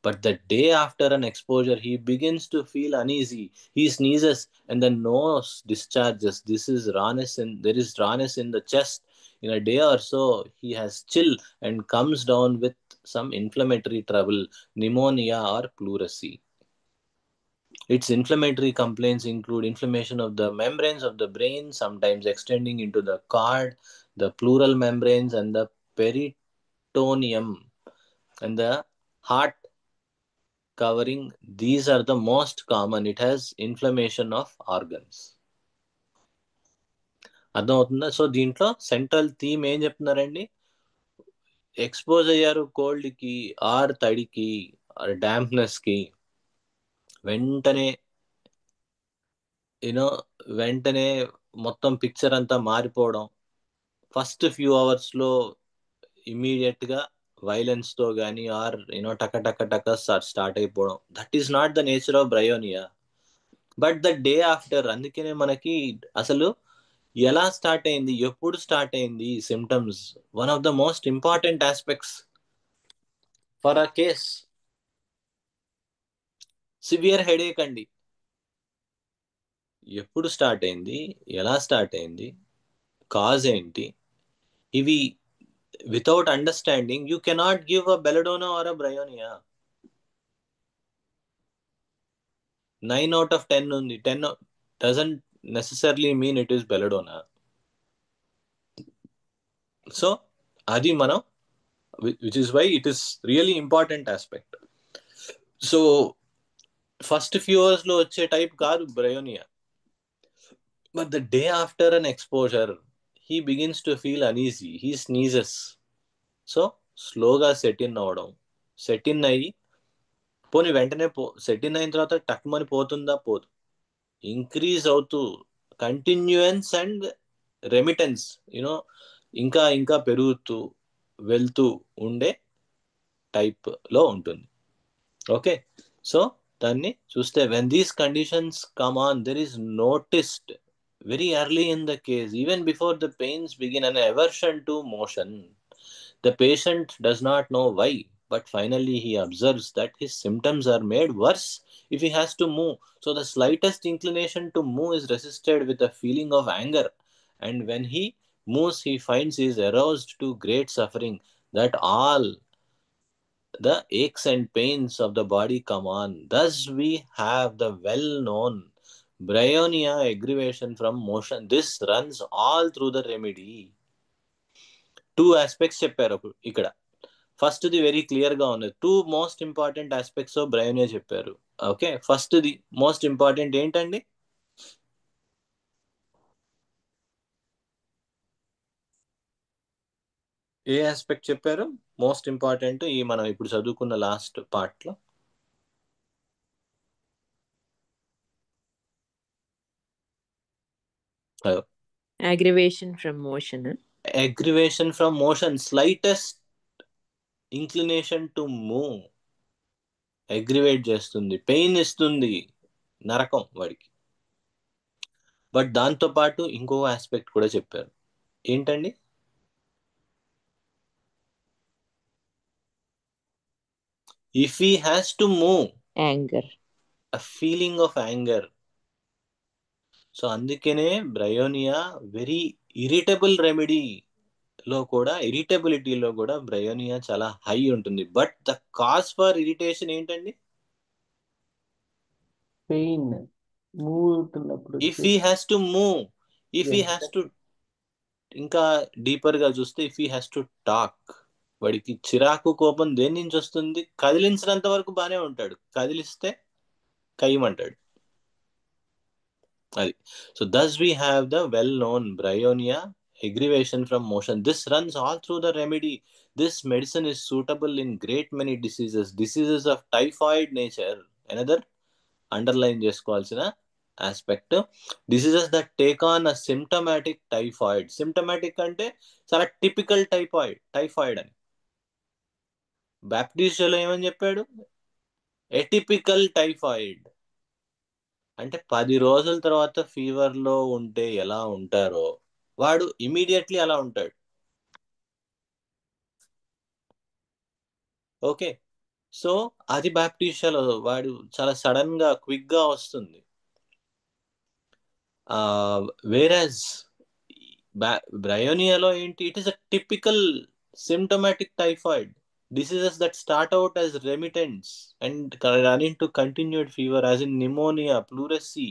but the day after an exposure. He begins to feel uneasy, he sneezes and the nose discharges. There is rawness in the chest. In a day or so he has chill and comes down with some inflammatory trouble, pneumonia or pleurisy. Its inflammatory complaints include inflammation of the membranes of the brain, sometimes extending into the cord, the pleural membranes, and the peritoneum, and the heart covering. These are the most common. It has inflammation of organs. అర్థమవుతుందా? So దీంట్లో central theme ఏం చెప్తున్నారండి? Expose అయ్యారు కోల్డ్కి are తడికి are డాంప్నెస్కి, వెంటనే మొత్తం picture అంతా మారిపోవడం. First few అవర్స్లో ఇమీడియట్గా వైలెన్స్తో కానీ ఆర్ టక టక టక స్టార్ట్ అయిపోవడం. That is not the nature of Bryonia. But the day after, అందుకనే మనకి అసలు ఎలా స్టార్ట్ అయింది, ఎప్పుడు స్టార్ట్ అయింది symptoms, one of the most important aspects for a case. Severe headache అండి, ఎప్పుడు స్టార్ట్ అయింది, ఎలా స్టార్ట్ అయింది, కాజ్ ఏంటి, ఇవి without understanding you cannot give a belladonna or a bryonia. 9 out of 10 ఉంది, 10 doesn't necessarily mean it is belladonna. So అది మనం, which is why it is really important aspect. So first few hours లో వచ్చే type కాదు bryonia, but the day after an exposure he begins to feel uneasy, he sneezes. So స్లోగా set in అయ్యి పోనీ వెంటనే set in అయిన తర్వాత టక్మని పోతుందా? పోదు. ఇంక్రీజ్ అవుతూ కంటిన్యూయన్స్ అండ్ రెమిటెన్స్ ఇంకా ఇంకా పెరుగుతూ వెళ్తూ ఉండే టైప్లో ఉంటుంది. ఓకే, సో దాన్ని చూస్తే when these conditions come on, there is noticed very early in the case, even before the pains begin, an aversion to motion. The patient does not know why, but finally he observes that his symptoms are made worse if he has to move. So the slightest inclination to move is resisted with a feeling of anger, and when he moves he finds he is aroused to great suffering, that all the aches and pains of the body come on. Thus we have the well-known bryonia, aggravation from motion. This runs all through the remedy. 2 aspects చెప్పారు ఇక్కడ. First the very clear గా ఉంది, 2 most important aspects of bryonia చెప్పారు. Okay, first the most important ఏంటండి? ఏ aspect చెప్పారు most important ఈ మనం ఇప్పుడు చదువుకున్న లాస్ట్ పార్ట్ లో? Aggravation from motion. Aggravation from motion, slightest inclination to move. Aggravate చేస్తుంది, పెయిన్ ఇస్తుంది, నరకం వాడికి. బట్ దాంతో పాటు ఇంకో ఆస్పెక్ట్ కూడా చెప్పారు. ఏంటండి? If he has to move Anger. A feeling of anger. So అందుకనే బ్రయోనియా వెరీ ఇరిటబుల్ రెమెడీ లో కూడా, ఇరిటబిలిటీలో కూడా బ్రయోనియా చాలా హై ఉంటుంది. But the cause for irritation ఏంటండి? పెయిన్ మూవ్ అవుతున్నప్పుడు if he has to move, if he Yes. Has to, ఇంకా deeper గా చూస్తే if he has to talk, వాడికి చిరాకు కోపం దేని నుంచి వస్తుంది? కదిలించినంత వరకు బానే ఉంటాడు, కదిలిస్తే కయ్యమంటాడు. అది. So thus we have the well known bryonia aggravation from motion. This runs all through the remedy. This medicine is suitable in great many diseases of typhoid nature. Another underline చేసుకోవాల్సిన aspect, diseases that take on a symptomatic typhoid. Symptomatic అంటే చాలా typical typhoid అని. బ్యాప్టిస్టులో ఏమని చెప్పాడు? Atypical typhoid అంటే 10 రోజుల తర్వాత fever లో ఉంటే ఎలా ఉంటారో వాడు ఇమీడియట్లీ అలా ఉంటాడు. ఓకే, సో అది బ్యాప్టిస్టులో వాడు చాలా సడన్ గా క్విక్ గా వస్తుంది. వేరాజ్ బ్రయోనియాలో ఏంటి? It is a typical symptomatic typhoid. Diseases that start out as remittent and run into continued fever, as in pneumonia, pleurisy,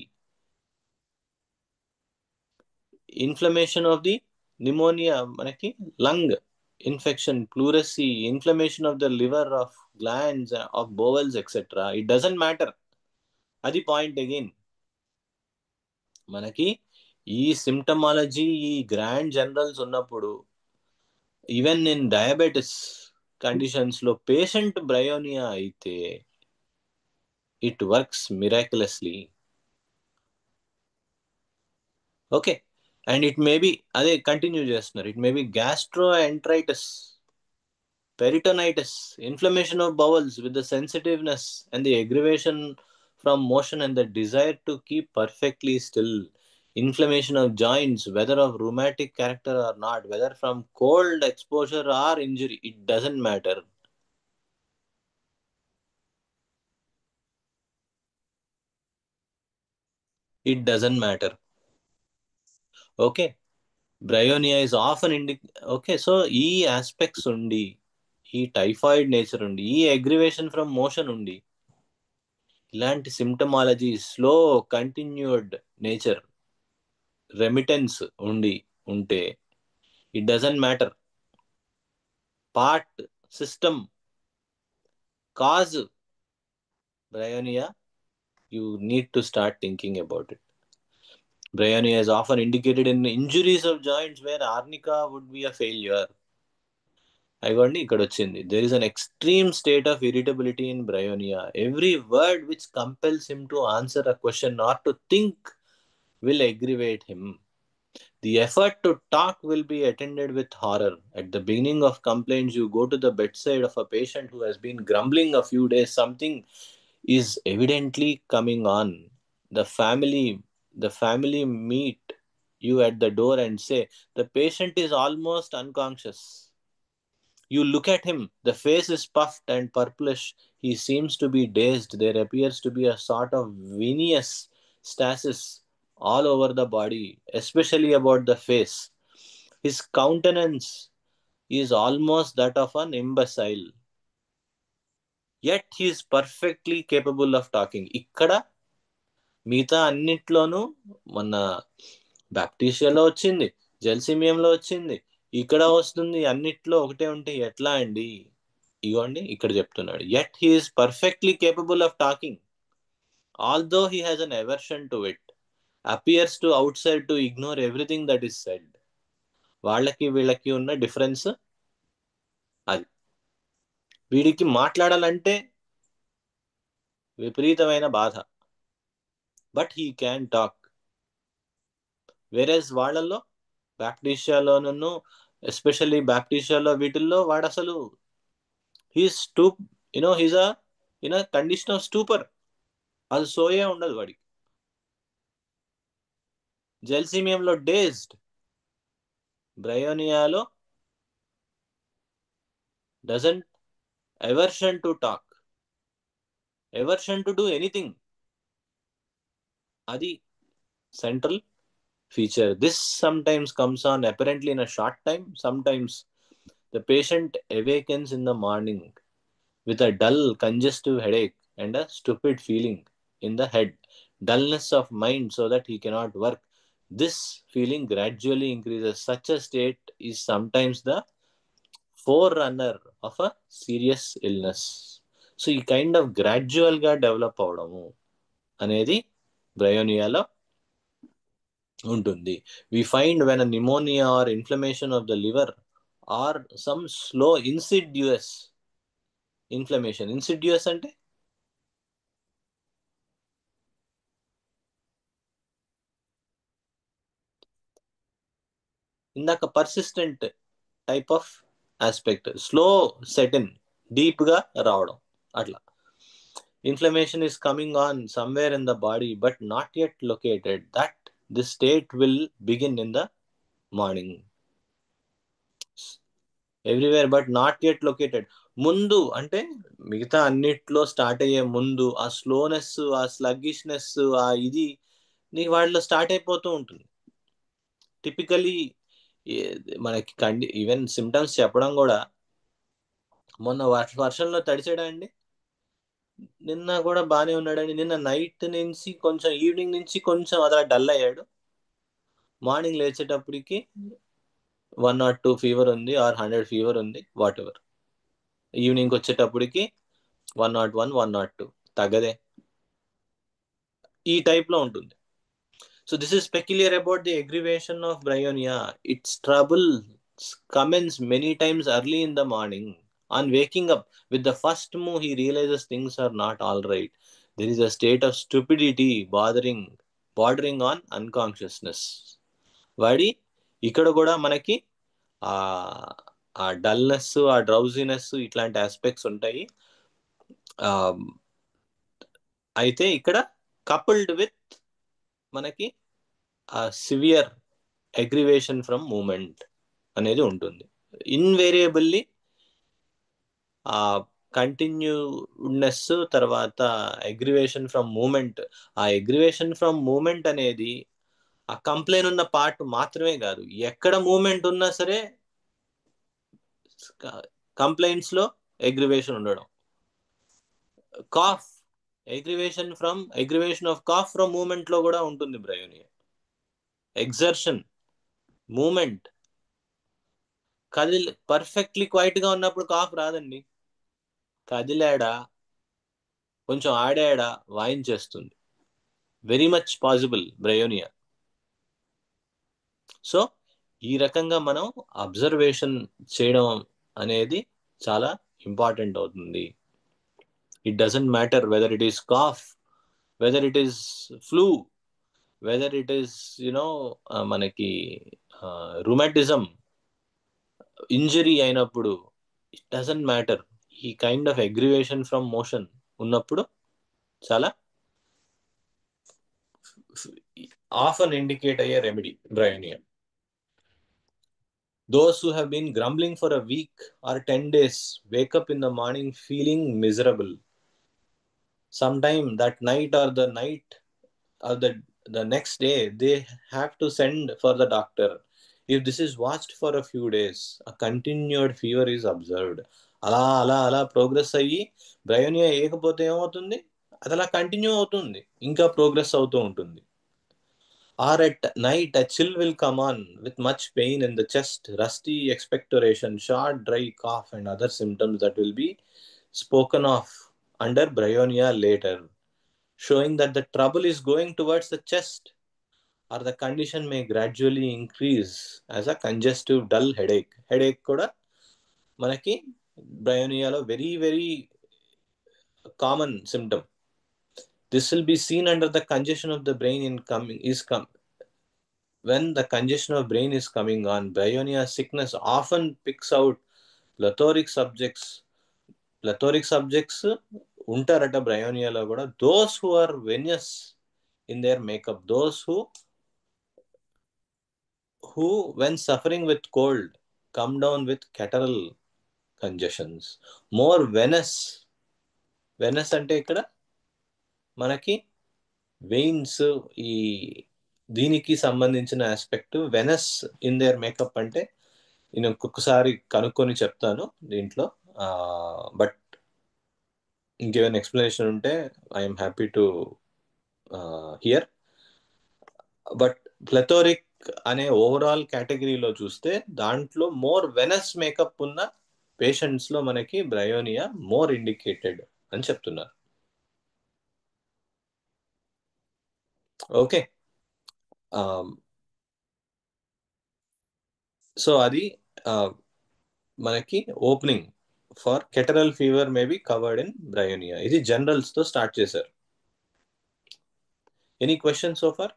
inflammation of the pneumonia, మనకి lung infection, pleurisy, inflammation of the liver, of glands, of bowels, etc. It doesn't matter. అది point again. మనకి ఈ సిమ్టమాలజీ, ఈ grand generals ఉన్నప్పుడు, even in diabetes conditions లో patient Bryonia అయితే it works miraculously. Okay, and it may be, అదే continue చేస్తున్నారు, it may be gastroenteritis, peritonitis, inflammation of bowels with the sensitiveness and the aggravation from motion and the desire to keep perfectly still, inflammation of joints, whether of rheumatic character or not, whether from cold exposure or injury, it doesn't matter. It doesn't matter. Okay, bryonia is often okay, so ఈ aspects ఉండి, ఈ typhoid nature ఉండి, ఈ aggravation from motion ఉండి, ఇలాంటి సిమ్టమాలజీ, slow continued nature, remittance ఉంటే it doesn't matter. Part, system, cause Bryonia, you need to start thinking about it. Bryonia is often indicated in injuries of joints where arnica would be a failure. అయ్యండి, ఇక్కడ వచ్చింది. There is an extreme state of irritability in bryonia. Every word which compels him to answer a question or to think will aggravate him. The effort to talk will be attended with horror. At the beginning of complaints, you go to the bedside of a patient who has been grumbling a few days. Something is evidently coming on. The family meet you at the door and say, the patient is almost unconscious. You look at him. The face is puffed and purplish. He seems to be dazed. There appears to be a sort of venous stasis all over the body, especially about the face. His countenance is almost that of an imbecile. Yet he is perfectly capable of talking. ఇక్కడ మిగతా అన్నిట్లోనూ, మన బ్యాప్టిషియాలో వచ్చింది, జెల్సిమియంలో వచ్చింది, ఇక్కడ వస్తుంది, అన్నిట్లో ఒకటే ఉంటే ఎట్లా అండి? ఇగోండి ఇక్కడ చెప్తున్నాడు, yet he is perfectly capable of talking, although he has an aversion to it, appears to outside to ignore everything that is said. వాళ్ళకి వీళ్ళకి ఉన్న డిఫరెన్స్ అది. వీడికి మాట్లాడాలంటే విపరీతమైన బాధ, బట్ హీ క్యాన్ టాక్. వేరేస్ వాళ్ళల్లో, బ్యాప్టిషియాలోనూ, ఎస్పెషల్లీ బ్యాప్టిషియాలో, వీటిల్లో వాడు అసలు he's too, he's a in a condition of stupor. అది సోయే ఉండదు వాడికి. జెల్సీమియంలో డేజ్డ్, బ్రయోనియాలో doesn't aversion to talk, aversion to do anything. అది central feature. This sometimes comes on apparently in a short time. Sometimes the patient awakens in the morning with a dull, congestive headache and a stupid feeling in the head, dullness of mind so that he cannot work. This feeling gradually increases. Such a state is sometimes the forerunner of a serious illness. So ఈ kind of గ్రాడ్యువల్గా develop అవడము అనేది బ్రయోనియాలో ఉంటుంది. We find when pneumonia or inflammation of the liver or some slow insidious inflammation. Insidious అంటే ఇందాక persistent type of aspect, slow set in, డీప్గా రావడం అట్లా. Inflammation is coming on somewhere in the body but not yet located. That the state will begin in the morning. Everywhere but not yet located. ముందు అంటే మిగతా అన్నిట్లో start అయ్యే ముందు ఆ స్లోనెస్, ఆ స్లగ్గిష్నెస్, ఆ ఇది నీకు వాటిలో స్టార్ట్ అయిపోతూ ఉంటుంది. టిపికలీ మనకి ఈవెన్ సిమ్టమ్స్ చెప్పడం కూడా, మొన్న వర్షంలో తడిచాడా అండి, నిన్న కూడా బాగానే ఉన్నాడండి, నిన్న నైట్ నుంచి కొంచెం ఈవినింగ్ నుంచి కొంచెం అలా డల్ అయ్యాడు, మార్నింగ్ లేచేటప్పటికి 102 ఫీవర్ ఉంది ఆర్ 100 ఫీవర్ ఉంది, వాట్ ఎవర్. ఈవినింగ్ వచ్చేటప్పటికి 101, 102, తగ్గదే. ఈ టైప్లో ఉంటుంది. So this is peculiar about the aggravation of bryonia. Its trouble commences many times early in the morning. On waking up with the first move, he realizes things are not all right. There is a state of stupidity bordering on unconsciousness. వాడి ఇక్కడ కూడా మనకి ఆ dullness, ఆ drowsiness, ఇట్లాంటి aspects ఉంటాయి. అయితే ఇక్కడ కపుల్డ్ విత్ మనకి ఆ సివియర్ అగ్రివేషన్ ఫ్రమ్ మూమెంట్ అనేది ఉంటుంది. ఇన్వేరియబుల్లీ ఆ కంటిన్యూనెస్ తర్వాత అగ్రివేషన్ ఫ్రమ్ మూమెంట్. ఆ అగ్రివేషన్ ఫ్రమ్ మూమెంట్ అనేది ఆ కంప్లైన్ ఉన్న పార్ట్ మాత్రమే కాదు, ఎక్కడ మూమెంట్ ఉన్నా సరే కంప్లైంట్స్ లో అగ్రివేషన్ ఉండడం. Cough, aggravation of cough from movement లో కూడా ఉంటుంది bryonia. Exertion, movement, perfectly quiet గా ఉన్నప్పుడు కాఫ్ రాదండి. కదిలాడా, కొంచెం ఆడాడా వాయించేస్తుంది. Very much possible bryonia. So ఈ రకంగా మనం అబ్జర్వేషన్ చేయడం అనేది చాలా ఇంపార్టెంట్ అవుతుంది. It doesn't matter whether it is cough, whether it is flu, whether it is మనకి రుమాటిజం, ఇంజరీ అయినప్పుడు, ఇట్ డజంట్ మ్యాటర్. ఈ kind of aggravation from motion ఉన్నప్పుడు చాలా ఆఫన్ ఇండికేట్ అయ్యే remedy Bryonia. Those who have been grumbling for a week or 10 days wake up in the morning feeling miserable. Sometime that night or the night or the next day they have to send for the doctor. If this is watched for a few days, a continued fever is observed. అలా అలా అలా progress అయ్యి Bryonia ఏకపోతే ఏమవుతుంది, అది అలా continue అవుతుంది, ఇంకా progress అవుతూ ఉంటుంది. Or at night, a chill will come on with much pain in the chest, rusty expectoration, short, dry cough, and other symptoms that will be spoken of under bryonia later, showing that the trouble is going towards the chest, or the condition may gradually increase as a congestive dull headache. Headache kuda manaki bryonia lo very very common symptom. This will be seen under the congestion of the brain when the congestion of brain is coming on. Bryonia sickness often picks out plethoric subjects ఉంటారట బ్రయోనియాలో కూడా. Those who are venous in their makeup, those who when suffering with cold come down with catarrhal congestions, more Venus అంటే ఇక్కడ మనకి veins, ఈ దీనికి సంబంధించిన aspect Venus in their makeup అంటే నేను ఒక్కొక్కసారి కనుక్కొని చెప్తాను దీంట్లో. బట్ ఇంకేమైనా ఎక్స్ప్లెనేషన్ ఉంటే I'm happy to hear. But plethoric అనే ఓవరాల్ కేటగిరీలో చూస్తే దాంట్లో మోర్ వెనస్ మేకప్ ఉన్న పేషెంట్స్ లో మనకి బ్రయోనియా మోర్ ఇండికేటెడ్ అని చెప్తున్నారు. ఓకే, సో అది మనకి opening for catarrhal fever may be covered in bryonia. ఇది జనరల్స్ తో స్టార్ట్ చేశారు. Any question so far?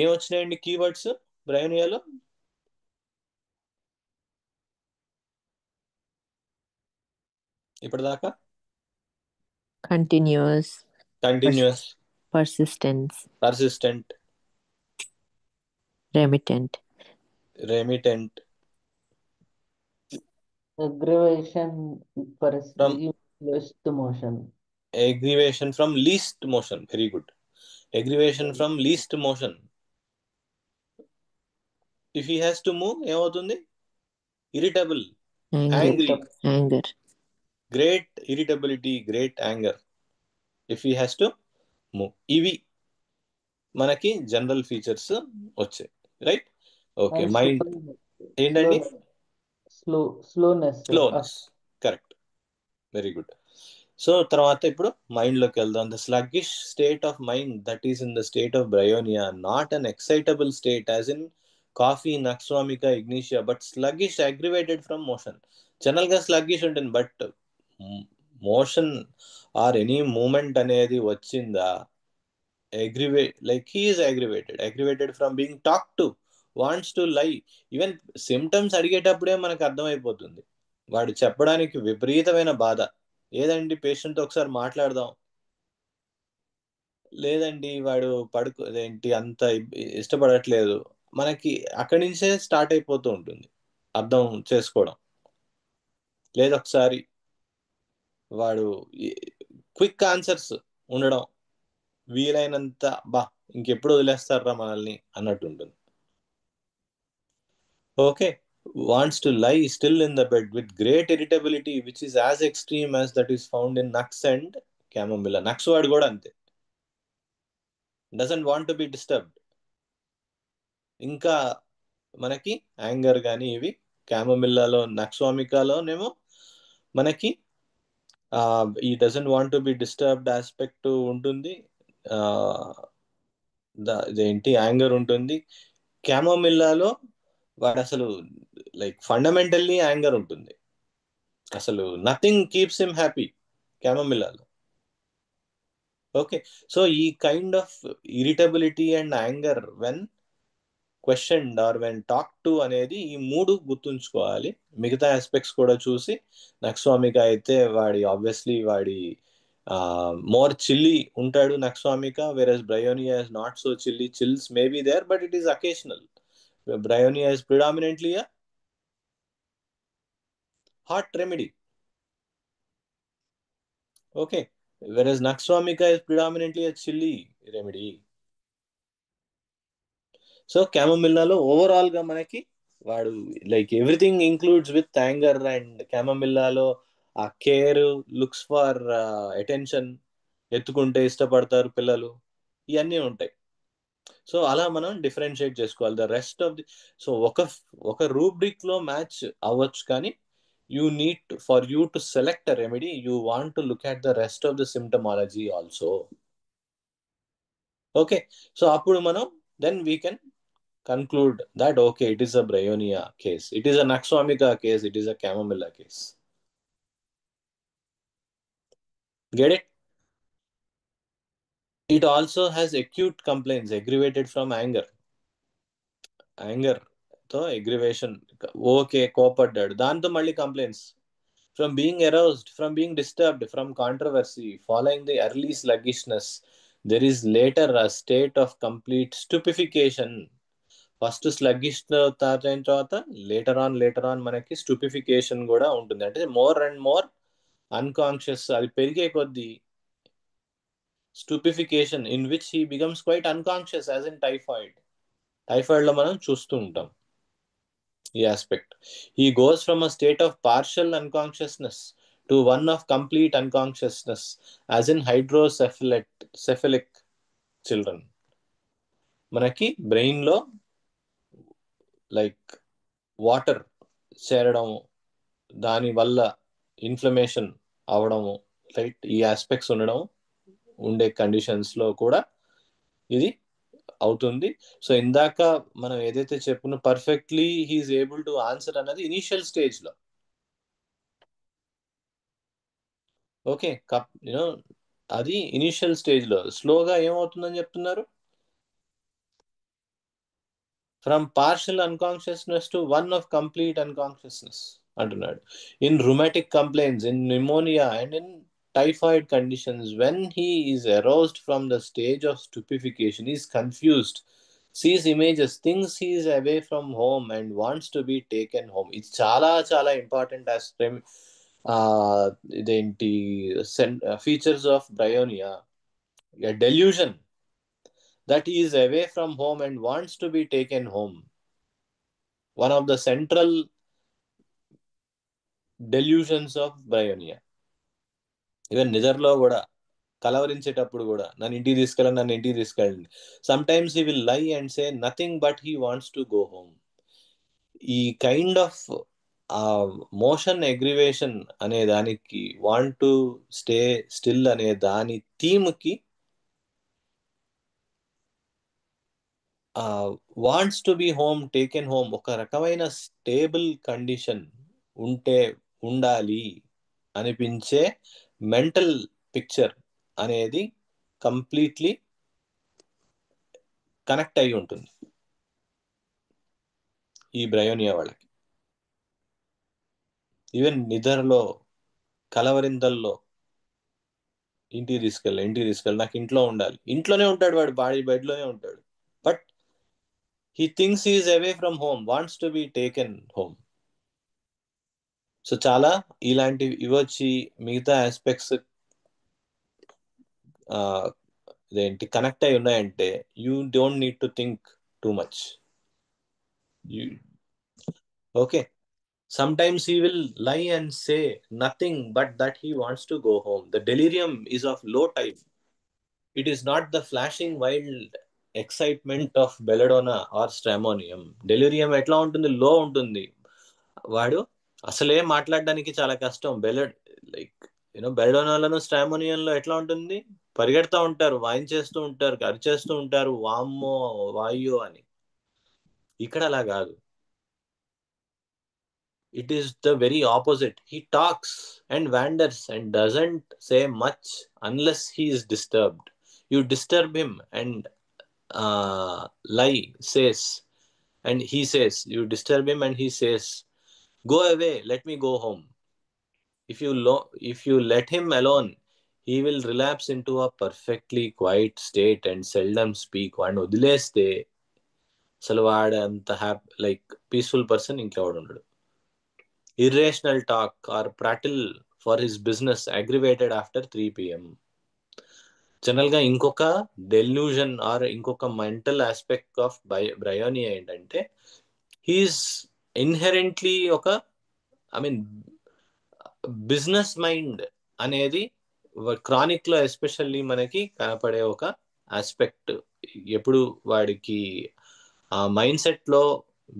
ఏం వచ్చినాయండి కీవర్డ్స్ బ్రయోనియాలో? ఇప్పటిదాకా Continuous, continuous, persistence, persistent, remittent, remittent, aggravation for From- least motion. aggravation from least motion. Very good. Aggravation from least motion. If he has to move, ఏమవుతుంది? Irritable, anger, angry, anger, great irritability, great anger. If he has to move. ఇవి మనకి general features వచ్చాయి, right? Okay, And mind ఏంటండి? slowness. Slowness, correct, very good. So తర్వాత ఇప్పుడు mind లోకి వెళ్దాం. The sluggish state of mind that is in the state of bryonia, not an excitable state as in coffee, nux vomica, ignatia, but sluggish aggravated from motion. General గా sluggish ఉంటుంది, but motion or any movement అనేది వచ్చిందా, like he is aggravated from being talked to, wants to lie. Even symptoms అడిగేటప్పుడే మనకు అర్థమైపోతుంది వాడు చెప్పడానికి విపరీతమైన బాధ. ఏదండి పేషెంట్ ఒకసారి మాట్లాడదాం, లేదండి వాడు ఏంటి అంత ఇష్టపడట్లేదు, మనకి అక్కడి నుంచే స్టార్ట్ అయిపోతూ ఉంటుంది అర్థం చేసుకోవడం. లేదు ఒకసారి వాడు క్విక్ ఆన్సర్స్ ఉండడం, వీలైనంత ఇంకెప్పుడు వదిలేస్తారా మనల్ని అన్నట్టు ఉంటుంది. Okay, wants to lie still in the bed with great irritability which is as extreme as that is found in Nux and Chamomilla. Nux వాడు కూడా అంతే, doesn't want to be disturbed. ఇంకా మనకి యాంగర్ కానీ ఇవి క్యామమిల్లాలో, నక్స్వామికాలోనేమో మనకి ఈ doesn't want to be disturbed aspect ఉంటుంది, ఇదేంటి యాంగర్ ఉంటుంది. క్యామోమిల్లాలో వాడు అసలు లైక్ ఫండమెంటల్లీ యాంగర్ ఉంటుంది, అసలు నథింగ్ కీప్స్ హిమ్ హ్యాపీ క్యామోమిల్లాలో. ఓకే, సో ఈ kind of irritability and anger when questioned or when talk to అనేది ఈ మూడు గుర్తుంచుకోవాలి. మిగతా ఆస్పెక్ట్స్ కూడా చూసి, నక్స్వామిక అయితే ఆబ్వియస్లీ వాడి మోర్ చిల్లీ ఉంటాడు nux vomica, versus bryonia is not so chilly. Chills may be there but it is occasional. Bryonia is predominantly a hot remedy. Okay, whereas Naxwamika is predominantly a chilly remedy. సో క్యామమిల్లాలో overall గా మనకి వాడు like everything includes with anger, and క్యామమిల్లాలో ఆ care, looks for attention, ఎత్తుకుంటే ఇష్టపడతారు పిల్లలు, ఇవన్నీ ఉంటాయి. సో అలా మనం డిఫరెన్షియేట్ చేసుకోవాలి. The rest of the, so ఒక రూబ్రిక్ లో మ్యాచ్ అవ్వచ్చు, కానీ you need for you to select a remedy, you want to look at the rest of the symptomology also. Okay, so appudu manam then we can conclude that okay, it is a bryonia case, it is a Naxwamika case, it is a Chamomilla case. Get it? It also has acute complaints aggravated from anger తో aggravation okay కోపడ్డాడు, దాంతో మళ్ళీ complaints. From being aroused, from being disturbed, from controversy, following the early sluggishness, there is later a state of complete stupefaction. First sluggish అయిన తర్వాత later on మనకి స్టూపిఫికేషన్ కూడా ఉంటుంది. అంటే more and more unconscious, అది పెరిగే కొద్దీ stupefaction in which he becomes quite unconscious as in typhoid లో మనం చూస్తూ ఉంటాం ఈ aspect. He goes from a state of partial unconsciousness to one of complete unconsciousness, as in hydrocephalic children. మనకి brain లో లైక్ వాటర్ చేరడము, దాని వల్ల ఇన్ఫ్లమేషన్ అవడము, రైట్, ఈ ఆస్పెక్ట్స్ ఉండే కండిషన్స్ లో కూడా ఇది అవుతుంది. సో ఇందాక మనం ఏదైతే చెప్పుకున్న perfectly he is able to answer అన్నది ఇనిషియల్ స్టేజ్ లో. ఓకే, యూనో అది ఇనిషియల్ స్టేజ్ లో. స్లోగా ఏమవుతుందని చెప్తున్నారు? From partial unconsciousness to one of complete unconsciousness అంటున్నాడు. In rheumatic complaints, in pneumonia and in typhoid conditions, when he is aroused from the stage of stupefaction, he is confused, sees images, thinks he is away from home and wants to be taken home. It's చాలా చాలా important ఇదేంటి features of Bryonia. a delusion that he is away from home and wants to be taken home. One of the central delusions of bryonia. Even నిద్రలో కూడా, కలవరించేటప్పుడు కూడా, నన్ను ఇంటికి తీసుకెళ్ళండి. Some times he will lie and say nothing but he wants to go home. ఈ kind of motion aggravation అనే దానికి, వాంట్ టు స్టే స్టిల్ అనే దాని థీమ్కి wants to be home, taken home, ఒక రకమైన స్టేబుల్ కండిషన్ ఉండాలి అనిపించే మెంటల్ పిక్చర్ అనేది కంప్లీట్లీ కనెక్ట్ అయి ఉంటుంది ఈ బ్రయోనియా వాళ్ళకి. ఈవెన్ నిద్రలో, కలవరింతల్లో ఇంటికి తీసుకెళ్ళి నాకు ఇంట్లో ఉండాలి. ఇంట్లోనే ఉంటాడు వాడు, బెడ్లోనే ఉంటాడు, but he thinks he is away from home, wants to be taken home. So చాలా ఇలాంటివి ఇవొచ్చి మిగతా ఆస్పెక్ట్స్ ఇదేంటి కనెక్ట్ అయి ఉన్నాయంటే you don't need to think too much. Okay, sometimes he will lie and say nothing but that he wants to go home. The delirium is of low type. It is not the flashing wild excitement of belladonna or stramonium. Delirium ఎట్లా ఉంటుంది? లో ఉంటుంది. వాడు అసలే మాట్లాడడానికి చాలా కష్టం. బెలడోనాలను స్ట్రామోనియంలో ఎట్లా ఉంటుంది? పరిగెడతా ఉంటారు, వాయించేస్తూ ఉంటారు, అరిచేస్తూ ఉంటారు, వామ్మో వాయో అని. ఇక్కడ అలా కాదు. It is the very opposite. He talks and wanders and doesn't say much unless he is disturbed. You disturb him and he says, you disturb him and he says, go away, let me go home. If you let him alone, he will relapse into a perfectly quiet state and seldom speak. వాడిని వదిలేస్తే అసలు వాడంత peaceful person ఇంకెవడు ఉండడు. Irrational talk or prattle for his business aggravated after 3 p.m. జనరల్గా ఇంకొక delusion are ఇంకొక mental aspect of Bryonia ఏంటంటే he's inherently business mind అనేది chronic లో ఎస్పెషల్లీ మనకి కనపడే ఒక ఆస్పెక్ట్. ఎప్పుడు వాడికి ఆ మైండ్ సెట్ లో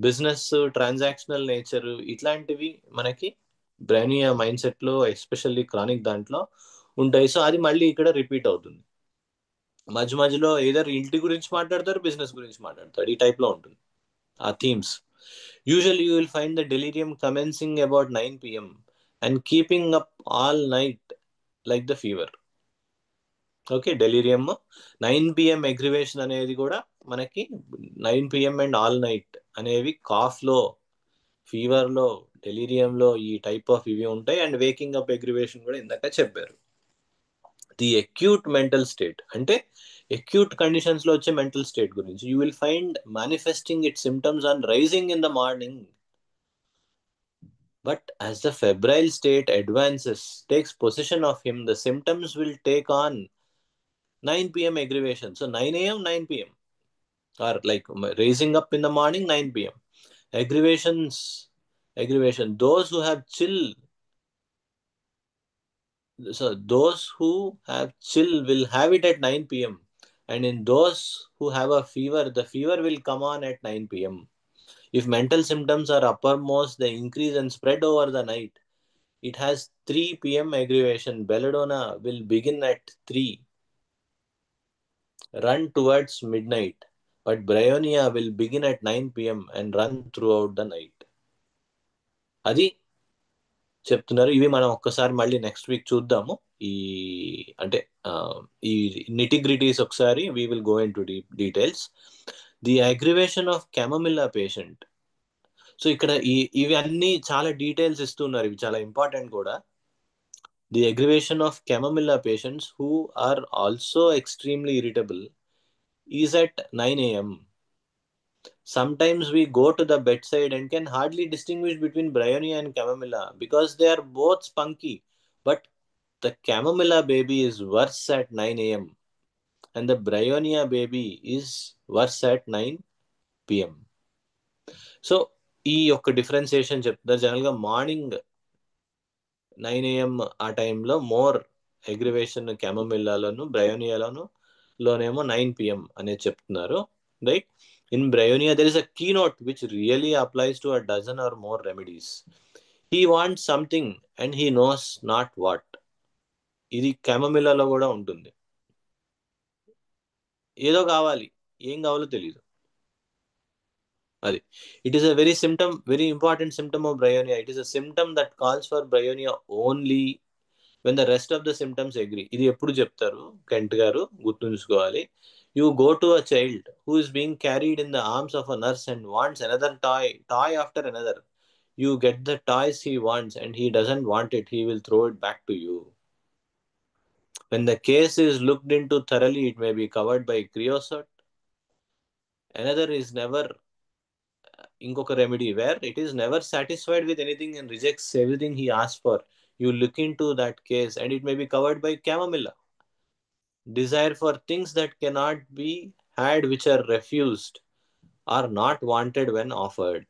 బిజినెస్, ట్రాన్సాక్షనల్ నేచర్ ఇట్లాంటివి మనకి బ్రైనియా మైండ్ సెట్ లో ఎస్పెషల్లీ క్రానిక్ దాంట్లో ఉంటాయి. సో అది మళ్ళీ ఇక్కడ రిపీట్ అవుతుంది. మధ్య మధ్యలో ఏదర్ ఇంటి గురించి మాట్లాడతారు, బిజినెస్ గురించి మాట్లాడతాడు, ఈ టైప్ లో ఉంటుంది ఆ themes. Usually you will find the delirium commencing about 9 p.m. and keeping up all night like the fever. Okay, delirium 9 p.m. Aggravation అనేది కూడా మనకి 9 p.m. అండ్ ఆల్ నైట్ అనేవి కాఫ్ లో ఫీవర్లో, డెలీరియంలో ఈ టైప్ ఆఫ్ ఇవి ఉంటాయి. అండ్ వేకింగ్ అప్ అగ్రివేషన్ కూడా ఇందాక చెప్పారు. ది అక్యూట్ మెంటల్ స్టేట్ అంటే అక్యూట్ కండిషన్స్ లో వచ్చే మెంటల్ స్టేట్ గురించి, you will find manifesting it symptoms on rising in the morning. But as the febrile state advances, takes possession of him, the symptoms will take on 9 p.m. aggravation. So 9 a.m., 9 p.m. or like raising up in the morning, 9 p.m. Aggravation. Those who have chill, so those who have chill will have it at 9 p.m. And in those who have a fever, the fever will come on at 9 p.m. If mental symptoms are uppermost, they increase and spread over the night. It has 3 p.m. aggravation. Belladonna will begin at 3, run towards midnight. But bryonia will begin at 9 p.m. and run throughout the night. అది చెప్తున్నారు. ఇవి మనం ఒక్కసారి మళ్ళీ next week చూద్దాము. ఈ అంటే ఈ నిటిగ్రిటీస్ ఒకసారి we will go into details. The aggravation of chamomilla patient. So ఇక్కడ ఇవి అన్ని చాలా డీటెయిల్స్ ఇస్తున్నారు, ఇవి చాలా ఇంపార్టెంట్ కూడా. The aggravation of chamomilla patients who are also extremely irritable is at 9 a.m. Sometimes we go to the bedside and can hardly distinguish between bryonia and chamomilla because they are both spunky. But the chamomilla baby is worse at 9 a.m. and the bryonia baby is worse at 9 p.m. So ఈ యొక్క differentiation చెప్తారు. జనరల్గా morning 9 a.m. ఆ టైంలో more aggravation క్యామమిల్లాలోను బ్రయోనియాలోను లోనేమో 9 p.m. అనేది చెప్తున్నారు, right? In bryonia there is a key note which really applies to a dozen or more remedies. He wants something and he knows not what. ఇది క్యామమిల్లాలో కూడా ఉంటుంది. ఏదో కావాలి, ఏం కావాలో తెలియదు. అది it is a very important symptom of Bryonia. It is a symptom that calls for Bryonia only when the rest of the symptoms agree. ఇది ఎప్పుడు చెప్తారు కెంట్ గారు, గుర్తుంచుకోవాలి. You go to a child who is being carried in the arms of a nurse and wants another toy after another. You get the toys he wants and he doesn't want it, he will throw it back to you. When the case is looked into thoroughly, it may be covered by creosote. Another is never ఇంకొక remedy where it is never satisfied with anything and rejects everything he asks for. You look into that case and it may be covered by chamomilla. Desire for things that cannot be had, which are refused, are not wanted when offered.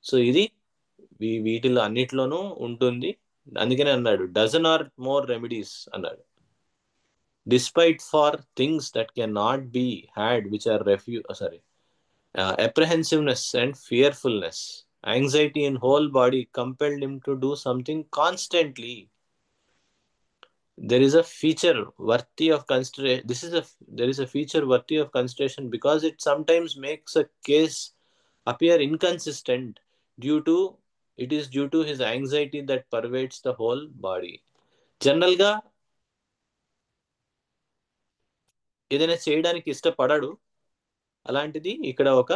So ఇది వీటిలో అన్నిట్లోనూ ఉంటుంది. అందుకనే అన్నాడు dozen or more remedies అన్నాడు. Despite far things that can not be had which are apprehensiveness and fearfulness, anxiety in whole body compelled him to do something constantly. There is a feature worthy of consideration. There is a feature worthy of consideration because it sometimes makes a case appear inconsistent due to his anxiety that pervades the whole body. General గా ఏదైనా చేయడానికి ఇష్టపడడు. అలాంటిది ఇక్కడ ఒక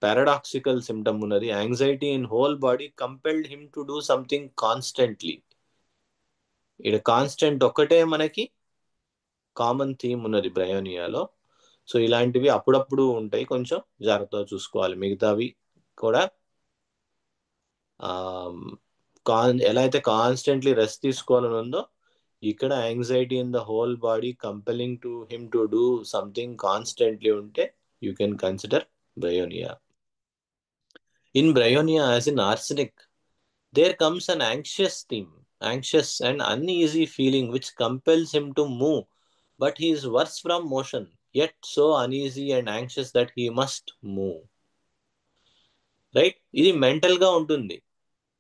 paradoxical symptom ఉన్నది. Anxiety in whole body compelled him to do something constantly. ఇక్కడ constant ఒక్కటే మనకి కామన్ థీమ్ ఉన్నది బ్రయోనియాలో. సో ఇలాంటివి అప్పుడప్పుడు ఉంటాయి, కొంచెం జాగ్రత్తగా చూసుకోవాలి. మిగతావి కూడా ఎలా అయితే కాన్స్టెంట్లీ రెస్ట్ తీసుకోవాలని ఉందో, ఇక్కడ anxiety in the whole body compelling to him to do something constantly ఉంటే you can consider bryonia. In bryonia, as in arsenic, there comes an anxious and uneasy feeling which compels him to move, but he is worse from motion, yet so uneasy and anxious that he must move. Right? ఇది మెంటల్గా ఉంటుంది,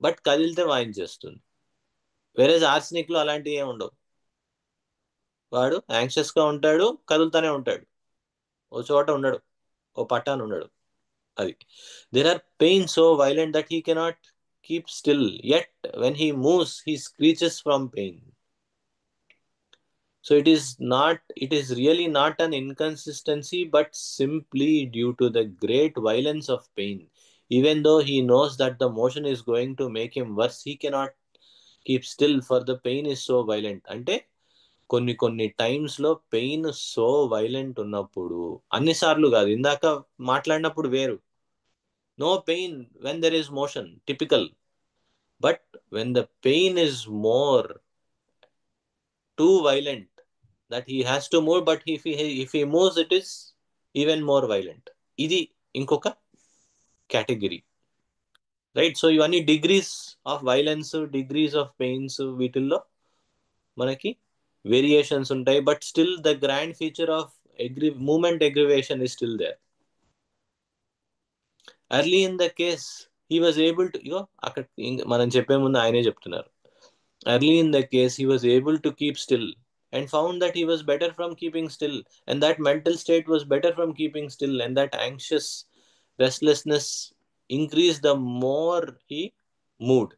but కదిలితే వాయించేస్తుంది. వేరేజ్ ఆర్సెనిక్లో అలాంటివి ఏమి ఉండవు. వాడు యాంగ్షియస్గా ఉంటాడు, కదులుతానే ఉంటాడు, ఓ చోట ఉండడు, ఓ పట్టాను ఉండడు. అది there are pains so violent that he cannot keep still, yet when he moves he screeches from pain. So it is really not an inconsistency but simply due to the great violence of pain. Even though he knows that the motion is going to make him worse, he cannot keep still, for the pain is so violent. అంటే కొన్ని టైమ్స్లో pain so violent ఉన్నప్పుడు, అన్నిసార్లు కాదు, ఇందాక మాట్లాడినప్పుడు వేరు, no pain when there is motion, typical. But when the pain is more too violent that he has to move, but if he moves it is even more violent. ఇది ఇంకొక category, right? So ఇవన్నీ degrees of violence, degrees of pains, వీటిల్లో మనకి variations ఉంటాయి. But still the grand feature of moment aggravation is still there. Early in the case he was able to, అక్కడ మనం చెప్పే ముందు ఆయనే చెప్తున్నారు, early in the case he was able to keep still and found that he was better from keeping still, and that mental state was better from keeping still, and that anxious restlessness increased the more he moved,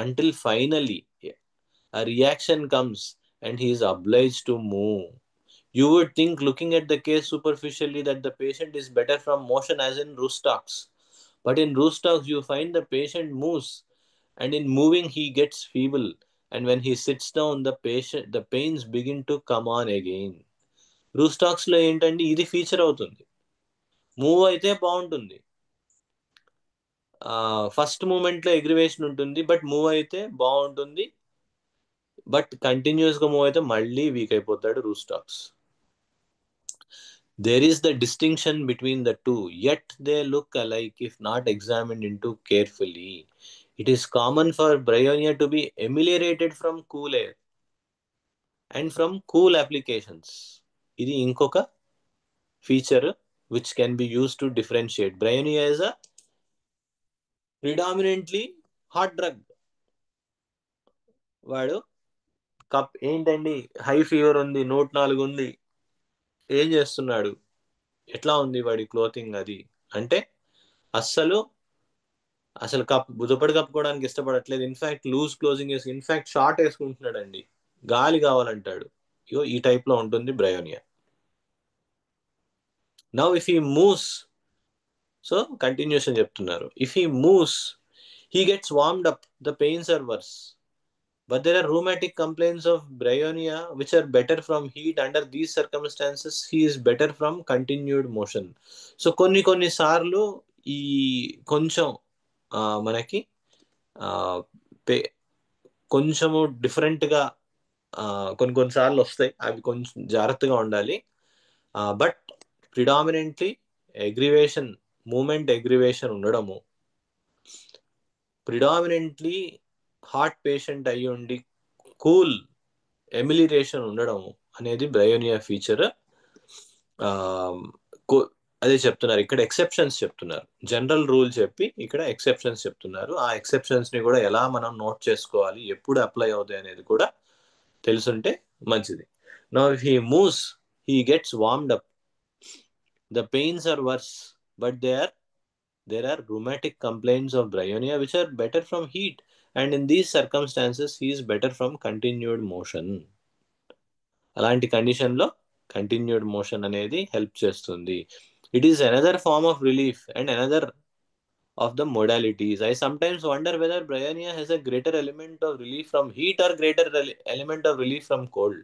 until finally a reaction comes and he is obliged to move. You would think, looking at the case superficially, that the patient is better from motion, as in Rustox. But in Rustox you find the patient moves, and in moving he gets feeble, and when he sits down the pains begin to come on again. Rustox లో ఏంటంటే ఇది feature అవుతుంది, move అయితే బాగుంటుంది, first మూమెంట్లో ఎగ్రివేషన్ ఉంటుంది, but move అయితే బాగుంటుంది, బట్ కంటిన్యూస్గా మూవ్ అయితే మళ్ళీ వీక్ అయిపోతాడు Rhus tox. There is the distinction between the two, yet they look alike if not examined into carefully. It is common for bryonia to be ameliorated from cool air and from cool applications. ఇది ఇంకొక feature which can be used to differentiate. Bryonia is a predominantly hot drug. వాడు cup ఏంటండి, high fever ఉంది, 104 ఉంది, ఏం చేస్తున్నాడు, ఎట్లా ఉంది వాడి క్లోతింగ్, అది అంటే అసలు దుప్పటి కప్పుకోవడానికి ఇష్టపడట్లేదు, ఇన్ఫాక్ట్ లూజ్ క్లోజింగ్ వేసి, ఇన్ఫాక్ట్ షార్ట్ వేసుకుంటున్నాడు అండి, గాలి కావాలంటాడు. ఈ టైప్ లో ఉంటుంది bryonia. Now if he moves, so continuation చెప్తున్నారు, if he moves he gets warmed up, the pains are worse. But there are rheumatic complaints of bryonia which are better from heat. Under these circumstances, he is better from continued motion. So కొన్ని సార్లు ఈ కొంచెం మనకి కొంచెము డిఫరెంట్గా కొన్ని సార్లు వస్తాయి, అవి కొంచెం జాగ్రత్తగా ఉండాలి. But predominantly aggravation, moment aggravation ఉండడము, ప్రిడామినెంట్లీ హార్ట్ పేషెంట్ అయ్యి ఉండి కూల్ ఎమిలిరేషన్ ఉండడం అనేది బ్రయోనియా ఫీచర్. అదే చెప్తున్నారు ఇక్కడ, ఎక్సెప్షన్స్ చెప్తున్నారు, జనరల్ రూల్ చెప్పి ఇక్కడ ఎక్సెప్షన్స్ చెప్తున్నారు. ఆ ఎక్సెప్షన్స్ ని కూడా ఎలా మనం నోట్ చేసుకోవాలి, ఎప్పుడు అప్లై అవుతాయి అనేది కూడా తెలుసుంటే మంచిది. Now if he moves he gets warmed up, the pains are worse, but there are rheumatic complaints of bryonia which are better from heat, and in these circumstances he is better from continued motion. అలాంటి కండిషన్లో continued motion అనేది help చేస్తుంది. It is another form of relief and another of the modalities. I sometimes wonder whether bryonia has a greater element of relief from heat or greater element of relief from cold.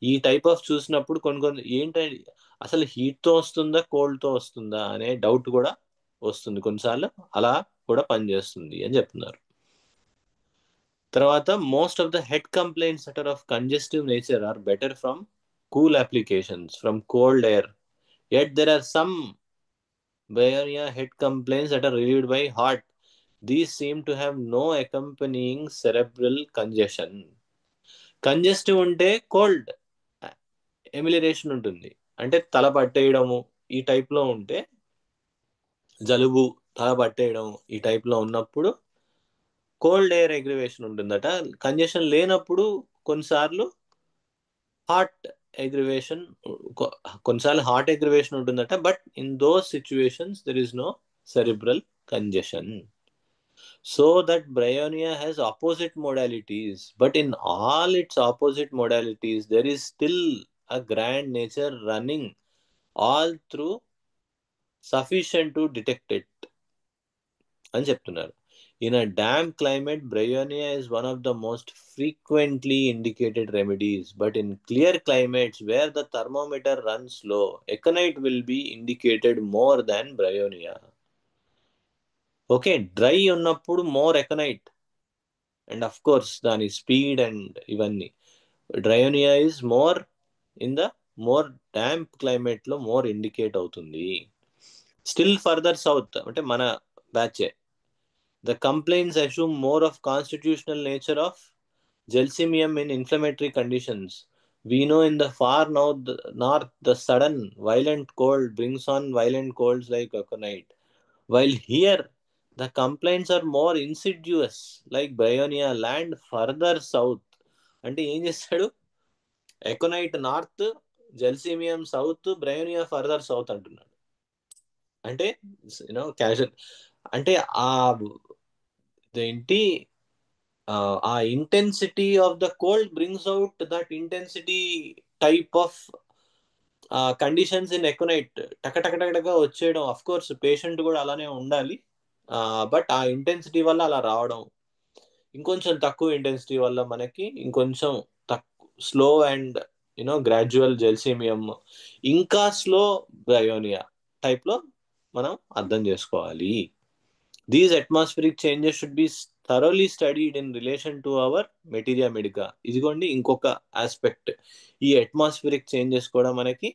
ఈ type of చూసినప్పుడు కొన్ని ఏంటంటే అసలు హీట్తో వస్తుందా కోల్డ్తో వస్తుందా అనే doubt కూడా వస్తుంది, కొన్నిసార్లు అలా కూడా పనిచేస్తుంది అని చెప్తున్నారు. తర్వాత most of the head complaints that are of congestive nature are better from cool applications, from cold air. Yet there are some bryonia head complaints that are relieved by heart. These seem to have no accompanying cerebral congestion. Congestive ఉంటే cold ఎమిలిరేషన్ ఉంటుంది, అంటే తల పట్టేయడము ఈ టైప్లో ఉంటే, జలుబు తల పట్టేయడం ఈ టైప్లో ఉన్నప్పుడు కోల్డ్ ఎయిర్ అగ్రివేషన్ ఉంటుందట. కంజెషన్ లేనప్పుడు కొన్నిసార్లు హార్ట్ అగ్రివేషన్, కొన్నిసార్లు హార్ట్ అగ్రివేషన్ ఉంటుందట. But in those situations there is no cerebral congestion. So that bryonia has opposite modalities, but in all its opposite modalities there is still a grand nature running all through, sufficient to detect it. అని చెప్తున్నారు. In a damp climate, bryonia is one of the most frequently indicated remedies. But in clear climates where the thermometer runs low, aconite will be indicated more than bryonia. Okay, dry ఉన్నప్పుడు more aconite, and of course దాని speed and ఇవన్నీ. Bryonia is more in the more damp క్లైమేట్లో more indicate అవుతుంది. Still further south అంటే మన బ్యాచే, the complaints assume more of constitutional nature of gelsemium in inflammatory conditions. We know in the far north the sudden violent cold brings on violent colds like aconite, while here the complaints are more insidious like bryonia land further south. అంటే ఏం చేస్తాడు, aconite north, gelsemium south, bryonia further south అంటున్నాడు. అంటే casual అంటే ఏంటి, ఆ intensity of the cold brings out that intensity type of conditions in aconite. టకటకటకగా వచ్చేయడం, అఫ్ కోర్స్ పేషెంట్ కూడా అలానే ఉండాలి, బట్ ఆ ఇంటెన్సిటీ వల్ల అలా రావడం. ఇంకొంచెం తక్కువ ఇంటెన్సిటీ వల్ల మనకి ఇంకొంచెం స్లో అండ్ గ్రాడ్యువల్ జెల్సీమియం, ఇంకా స్లో బ్రయోనియా టైప్లో మనం అర్థం చేసుకోవాలి. These atmospheric changes should be thoroughly studied in relation to our materia medica. ఇదిగోండి ఇంకొక ఆస్పెక్ట్, ఈ అట్మాస్ఫిరిక్ చేంజెస్ కూడా మనకి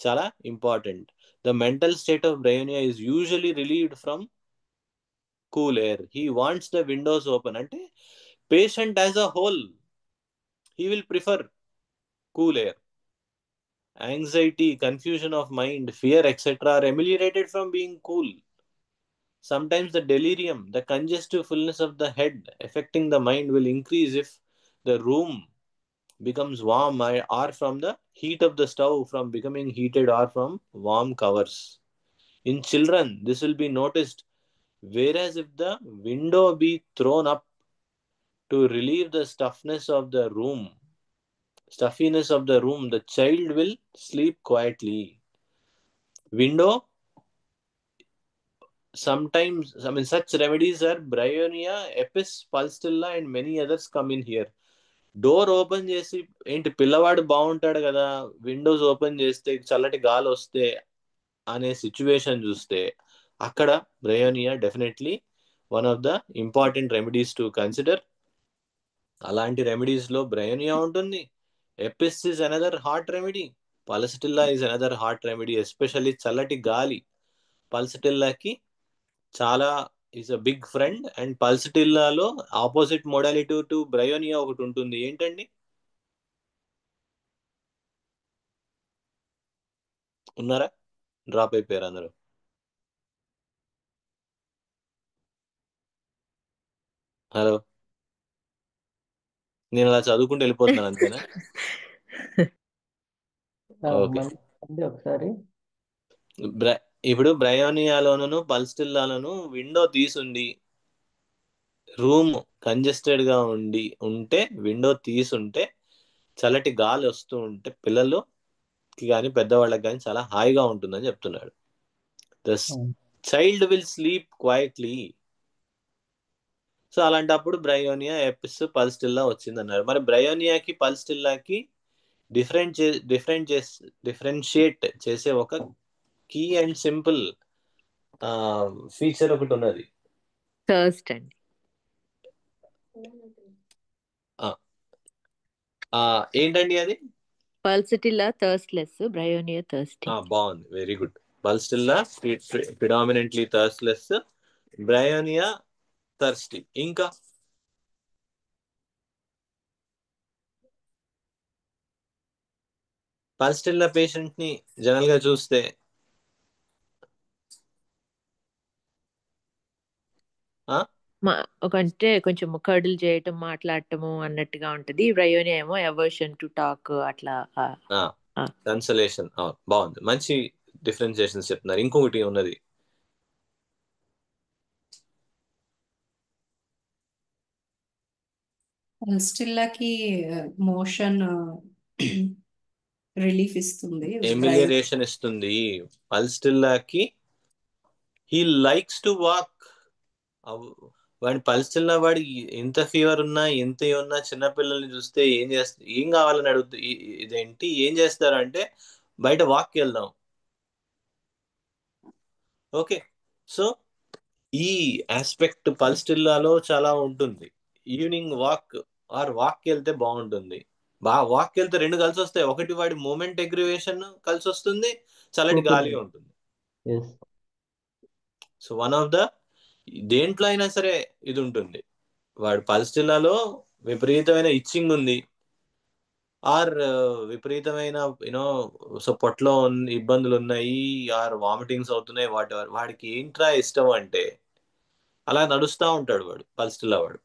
చాలా important. The mental state of bryonia is usually relieved from cool air. He wants the windows open. అంటే patient as a whole he will prefer cool air. Anxiety, confusion of mind, fear etcetera are ameliorated from being cool. Sometimes the delirium, the congestive fullness of the head affecting the mind will increase if the room becomes warm, or from the heat of the stove from becoming heated, or from warm covers. In children, this will be noticed, whereas if the window be thrown up to relieve the stuffiness of the room, the child will sleep quietly. Window, sometimes, such remedies are bryonia, apis, pulsatilla and many others come in here. Door open చేసి, ఏంటి పిల్లవాడు బాగుంటాడు కదా, Windows open చేస్తే చల్లటి గాలి వస్తే అనే సిచ్యువేషన్ చూస్తే అక్కడ bryonia definitely one of the important remedies to consider. అలాంటి రెమెడీస్లో బ్రయోనియా ఉంటుంది. Apis is another hot remedy, pulsatilla is another hot remedy, especially చల్లటి గాలి పల్సటిల్లాకి చాలా is a big friend. And పల్సటిల్లాలో ఆపోజిట్ మోడాలిటీ టు బ్రయోనియా ఒకటి ఉంటుంది. ఏంటండి, ఉన్నారా? డ్రాప్ అయిపోయారు అందరూ. హలో, నేను అలా చదువుకుంటూ వెళ్ళిపోతున్నాను అంతేనా? ఓకే, ఒకసారి ఇప్పుడు బ్రయోనియాలోను పల్స్టిల్లాలను విండో తీసుండి, రూమ్ కంజెస్టెడ్ గా ఉంటే విండో తీసుంటే చల్లటి గాలి వస్తూ ఉంటే పిల్లలకి కానీ పెద్దవాళ్ళకి కానీ చాలా హాయిగా ఉంటుందని చెప్తున్నాడు. The child will sleep quietly. So అలాంటప్పుడు బ్రయోనియా, ఎపిస్, పల్స్టిల్లా వచ్చిందన్నారు. మరి బ్రయోనియాకి పల్స్టిల్లాకి డిఫరెన్షియేట్ చేసే ఒక కీ అండ్ సింపుల్ ఫీచర్ ఒకటి ఉన్నది. థర్స్ట్ అండి. ఏంటండి అది? Pulsatilla thirstless, bryonia thirsty. బాగుంది, very good. Pulsatilla predominantly thirstless, bryonia thirsty. ఇంకా పల్స్టిల్లా పేషెంట్ ని జనరల్ గా చూస్తే అంటే కొంచెం కర్డులు చేయటం, మాట్లాడటము అన్నట్టుగా ఉంటది. బ్రయోనియా ఏమో అవర్షన్ టు టాక్, అట్లా కన్సలేషన్. బాగుంది, మంచి డిఫరెన్సియేషన్స్ చెప్తున్నారు. ఇంకొకటి ఉన్నది, పల్స్టిల్లాకి మోషన్ రిలీఫ్ ఇస్తుంది, ఎమిలియరేషన్ ఇస్తుంది. పల్స్టిల్లాకి హీ లైక్స్ టు వాక్ వాడి పరిస్థితుల్లో వాడి ఎంత ఫీవర్ ఉన్నా ఎంత ఉన్నా చిన్నపిల్లల్ని చూస్తే ఏం కావాలని అడుగుతూ ఇదేంటి ఏం చేస్తారంటే బయట వాక్కి వెళ్దాం. ఓకే, సో ఈ ఆస్పెక్ట్ పల్స్టిల్లాలో చాలా ఉంటుంది. ఈవినింగ్ వాక్ ఆర్ వాక్కి వెళ్తే బాగుంటుంది. వాక్కి వెళ్తే రెండు కలిసి వస్తాయి. ఒకటి వాడి మూమెంట్ ఎగ్రివేషన్ కలిసి వస్తుంది, చల్లటి గాలి ఉంటుంది. Yes so one of the దేంట్లో అయినా సరే ఇది ఉంటుంది. వాడు పల్స్టిల్లాలో విపరీతమైన ఇచ్చింగ్ ఉంది, ఆర్ విపరీతమైన యూనో సో పొట్టలో ఇబ్బందులు ఉన్నాయి, ఆర్ వామిటింగ్స్ అవుతున్నాయి, వాడికి ఏంట్రా ఇష్టం అంటే అలా నడుస్తూ ఉంటాడు వాడు పల్స్టిల్లా వాడు.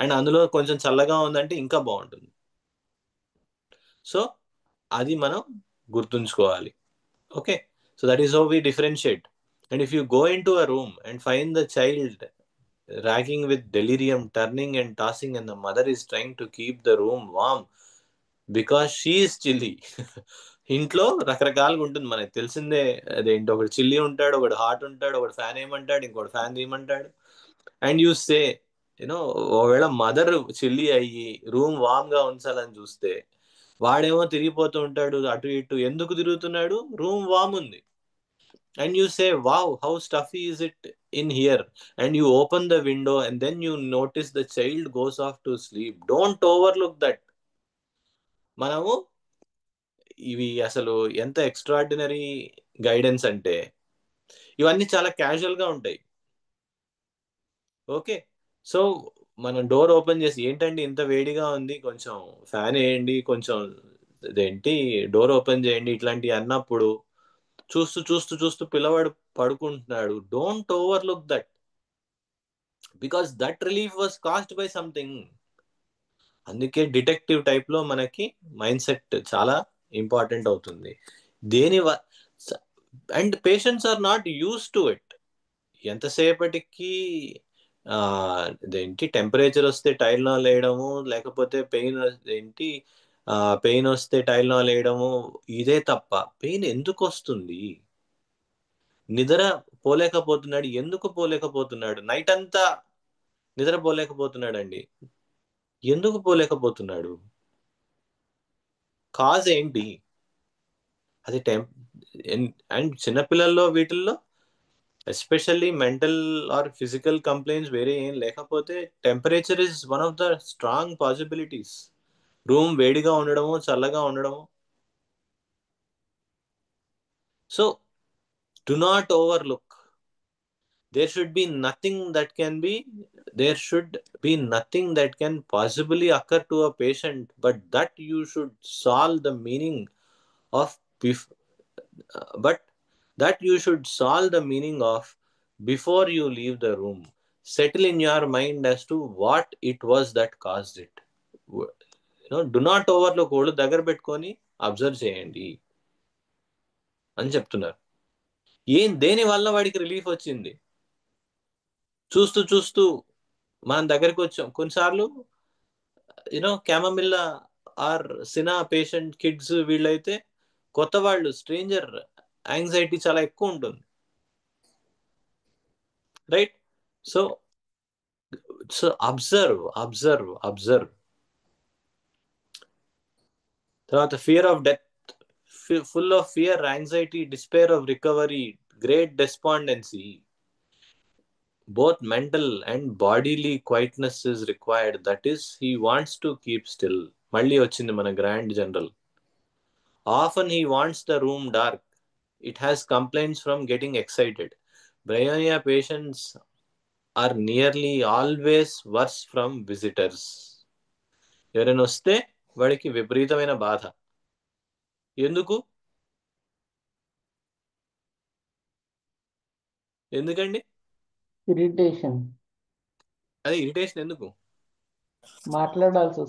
అండ్ అందులో కొంచెం చల్లగా ఉందంటే ఇంకా బాగుంటుంది. సో అది మనం గుర్తుంచుకోవాలి. Okay, so that is how we differentiate. And if you go into a room and find the child ragging with delirium, turning and tossing, and the mother is trying to keep the room warm because she is chilly. ఇంట్లో రకరకాలుగా ఉంటుంది, మనకి తెలిసిందే. అదేంటి, ఒకటి chilli ఉంటాడు, ఒకటి hot ఉంటాడు, ఒకటి ఫ్యాన్ ఏమంటాడు, ఇంకోటి ఫ్యాన్ తీయమంటాడు. అండ్ యూ సే యూనో ఒకవేళ మదర్ చిల్లీ అయ్యి రూమ్ వామ్ గా ఉంచాలని చూస్తే వాడేమో తిరిగిపోతూ ఉంటాడు అటు ఇటు. ఎందుకు తిరుగుతున్నాడు? రూమ్ వామ్ ఉంది. And you say, wow, how stuffy is it in here? And you open the window and then you notice the child goes off to sleep. Don't overlook that. మనము ఇవి అసలు ఎంత ఎక్స్ట్రాడినరీ గైడెన్స్ అంటే ఇవన్నీ చాలా casual గా ఉంటాయి. Okay, so మనం డోర్ ఓపెన్ చేసి ఏంటండి ఇంత వేడిగా ఉంది, కొంచెం ఫ్యాన్ వేయండి, కొంచెం ఇదేంటి డోర్ ఓపెన్ చేయండి, ఇట్లాంటివి అన్నప్పుడు చూస్తూ చూస్తూ చూస్తూ పిల్లవాడు పడుకుంటున్నాడు. Don't overlook that, because that relief was caused by something. అందుకే డిటెక్టివ్ టైప్ లో మనకి మైండ్ సెట్ చాలా ఇంపార్టెంట్ అవుతుంది. దేని and patients are not used to it. ఎంతసేపటికి ఇదేంటి టెంపరేచర్ వస్తే టైల్నాల్ వేయడము, లేకపోతే పెయిన్ వస్తే టైల్నాల్ వేయడము, ఇదే తప్ప పెయిన్ ఎందుకు వస్తుంది? నిద్ర పోలేకపోతున్నాడు. ఎందుకు పోలేకపోతున్నాడు? నైట్ అంతా నిద్రపోలేకపోతున్నాడు అండి. ఎందుకు పోలేకపోతున్నాడు? కాజ్ ఏంటి? అది అండ్ చిన్నపిల్లల్లో వీటిల్లో especially mental are physical complaints వేరే ఏం లేకపోతే temperature is one of the strong possibilities. Room వేడిగా ఉండడము, చల్లగా ఉండడము. So do not overlook. There should be nothing that can possibly occur to a patient, but that you should solve the meaning of before you leave the room. Settle in your mind as to what it was that caused it. Do not overlook. ఒళ్ళు దగ్గర పెట్టుకొని observe చేయండి అని చెప్తున్నారు. దేని వల్ల వాడికి relief వచ్చింది? చూస్తూ చూస్తూ మన దగ్గరికి వచ్చాం. కొన్నిసార్లు chamomilla or cina patient kids వీళ్ళైతే కొత్త వాళ్ళు, స్ట్రేంజర్, యాంగ్జైటీ చాలా ఎక్కువ ఉంటుంది, రైట్? So observe. తర్వాత fear of death, full of fear, anxiety, despair of recovery, great despondency. Both mental and bodily quietness is required. That is, he wants to keep still. Malli ochindi mana grand general. Often he wants the room dark. It has complaints from getting excited. Bryonia patients are nearly always worse from visitors. ఎవరైనా వస్తే వాడికి విపరీతమైన బాధ. ఎందుకండి? Irritation. అదే irritation ఎందుకు? మాట్లాడాల్సి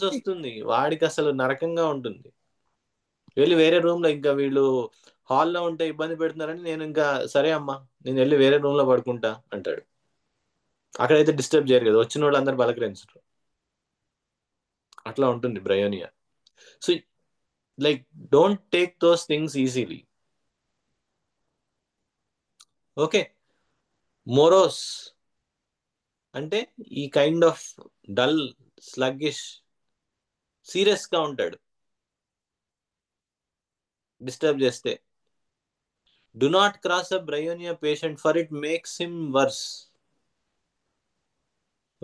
వస్తుంది. వాడికి అసలు నరకంగా ఉంటుంది. వెళ్ళి వేరే రూమ్ లో, ఇంకా వీళ్ళు హాల్లో ఉంటే ఇబ్బంది పెడుతున్నారని నేను ఇంకా సరే అమ్మా నేను వెళ్ళి వేరే రూమ్ లో పడుకుంటా అంటాడు. అక్కడైతే డిస్టర్బ్ చేయరు కదా, వచ్చిన వాళ్ళు అందరు పలకరించరు. అట్లా ఉంటుంది bryonia. So like don't take those things easily. Okay, morose అంటే ఈ kind of dull, sluggish, serious గా ఉంటాడు డిస్టర్బ్ చేస్తే. Do not cross a bryonia patient for it makes him worse.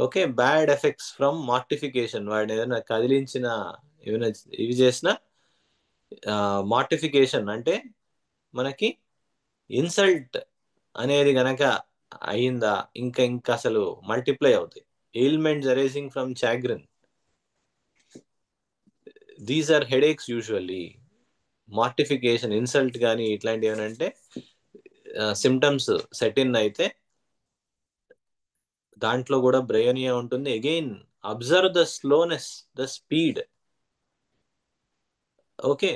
Okay, bad effects from mortification. వాడు ఏదైనా కదిలించిన, ఏమైనా ఇవి చేసిన, మార్టిఫికేషన్ అంటే మనకి ఇన్సల్ట్ అనేది గనక అయిందా ఇంకా అసలు మల్టిప్లై అవుతాయి. Ailments arising from chagrin, these are headaches usually. Mortification, insult కానీ ఇట్లాంటివి ఏమంటే సిమ్టమ్స్ సెట్ ఇన్ అయితే దాంట్లో కూడా బ్రయోనియా ఉంటుంది. Again observe the slowness, the speed. Okay,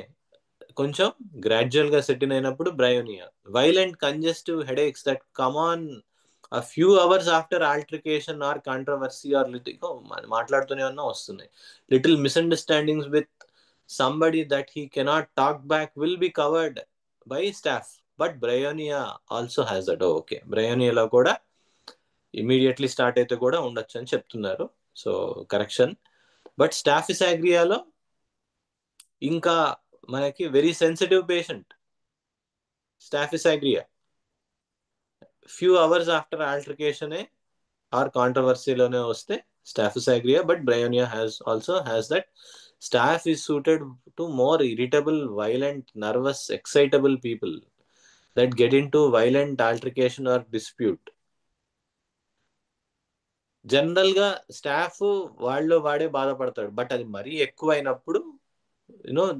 కొంచెం గ్రాడ్యువల్ గా సెట్ ఇన్ అయినప్పుడు Bryonia. Violent congestive headaches that come on a few hours after altercation or controversy or మాట్లాడుతూనే ఉన్నా వస్తున్నాయి. Little misunderstandings with somebody that he cannot talk back will be covered by staff, but bryonia also has that. Okay, బ్రయోనియాలో కూడా immediately start అయితే కూడా ఉండొచ్చు అని చెప్తున్నారు. So correction. బట్ స్టాఫిసాగ్రియాలో ఇంకా మనకి very sensitive patient staphisagria, few hours after ఆల్టర్కేషనే ఆర్ కాంట్రవర్సీలోనే వస్తే staphisagria. But bryonia also has that. Staph is suited to more irritable, violent, nervous, excitable people that get into violent altercation or dispute. General గా staph వాళ్ళు వాడే బాధపడతాడు, but అది మరీ ఎక్కువ అయినప్పుడు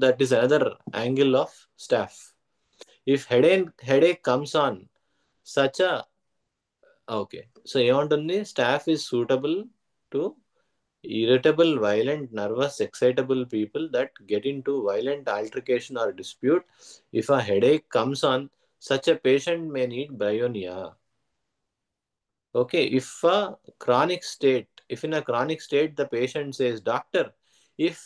that is another angle of staph. If headache comes on such a, okay, so ఏమంటుంది, staph is suitable to irritable, violent, nervous, excitable people that get into violent altercation or dispute. If a headache comes on, such a patient may need bryonia. Okay, if in a chronic state the patient says, doctor, if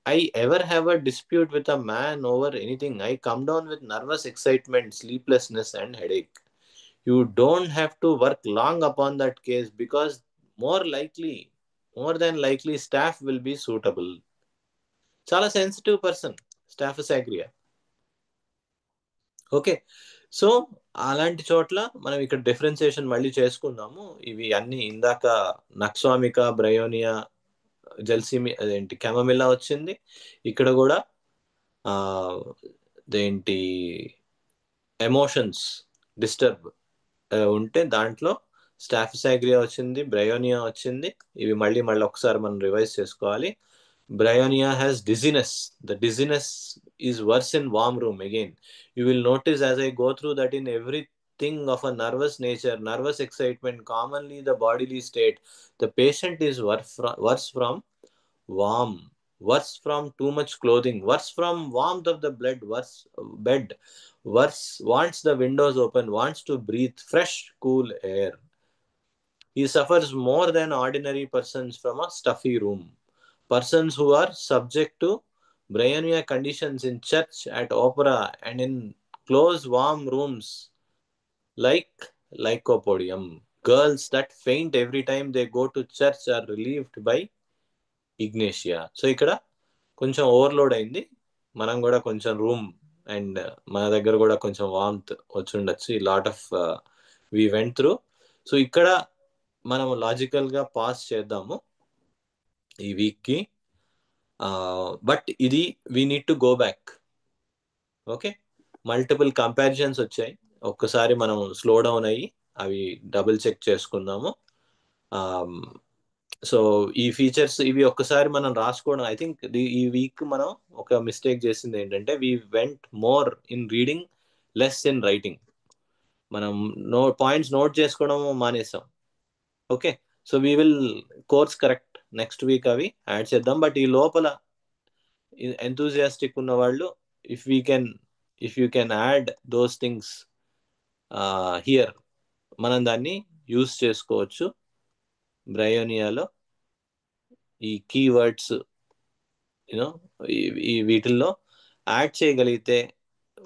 I ever have a dispute with a man over anything, I come down with nervous excitement, sleeplessness and headache. You don't have to work long upon that case because more than likely staff will be suitable. చాలా sensitive person స్టాఫిసాగ్రియా. Okay, so అలాంటి చోట్ల మనం ఇక్కడ differentiation మళ్ళీ చేసుకుందాము. ఇవి అన్ని ఇందాక నక్సామికా, బ్రయోనియా, జెల్సిమి, అదేంటి కెమమిల్లా వచ్చింది. ఇక్కడ కూడా అదేంటి ఎమోషన్స్ డిస్టర్బ్ ఉంటే దాంట్లో స్టాఫిసాగ్రియా వచ్చింది, బ్రయోనియా వచ్చింది. ఇవి మళ్ళీ ఒకసారి మనం రివైజ్ చేసుకోవాలి. Bryonia has dizziness. The dizziness is worse in warm room. Again, you will notice as I go through that in everything of a nervous nature, nervous excitement, commonly the bodily state, the patient is worse from warm, worse from too much clothing, worse from warmth of the blood, worse bed, worse wants the windows open, wants to breathe fresh, cool air. He suffers more than ordinary persons from a stuffy room. Persons who are subject to bryonia conditions in church, at opera and in close warm rooms like lycopodium. Girls that faint every time they go to church are relieved by ignatia. So ఇక్కడ కొంచెం overload అయింది. మనం కూడా కొంచెం room and మన దగ్గర కూడా కొంచెం వార్మ్త్ వచ్చి ఉండొచ్చు. ఈ lot of we went through. So ఇక్కడ మనం లాజికల్గా పాస్ చేద్దాము ఈ వీక్కి. బట్ ఇది we need to go back. Okay, multiple comparisons వచ్చాయి. ఒక్కసారి మనం స్లో డౌన్ అయ్యి అవి డబుల్ చెక్ చేసుకుందాము. సో ఈ ఫీచర్స్ ఇవి ఒక్కసారి మనం రాసుకోవడం. ఐ థింక్ ఈ వీక్ మనం ఒక మిస్టేక్ చేసింది ఏంటంటే we went more in reading, less in writing. మనం పాయింట్స్ నోట్ చేసుకోవడం మానేసాం. Okay, so we will course correct next week అవి యాడ్ చేద్దాం. బట్ ఈ లోపల ఎంతూజియాస్టిక్ ఉన్న వాళ్ళు if you can add those things here, మనం దాన్ని యూస్ చేసుకోవచ్చు. బ్రయోనియాలో ఈ కీవర్డ్స్ ఈ వీటిల్లో యాడ్ చేయగలిగితే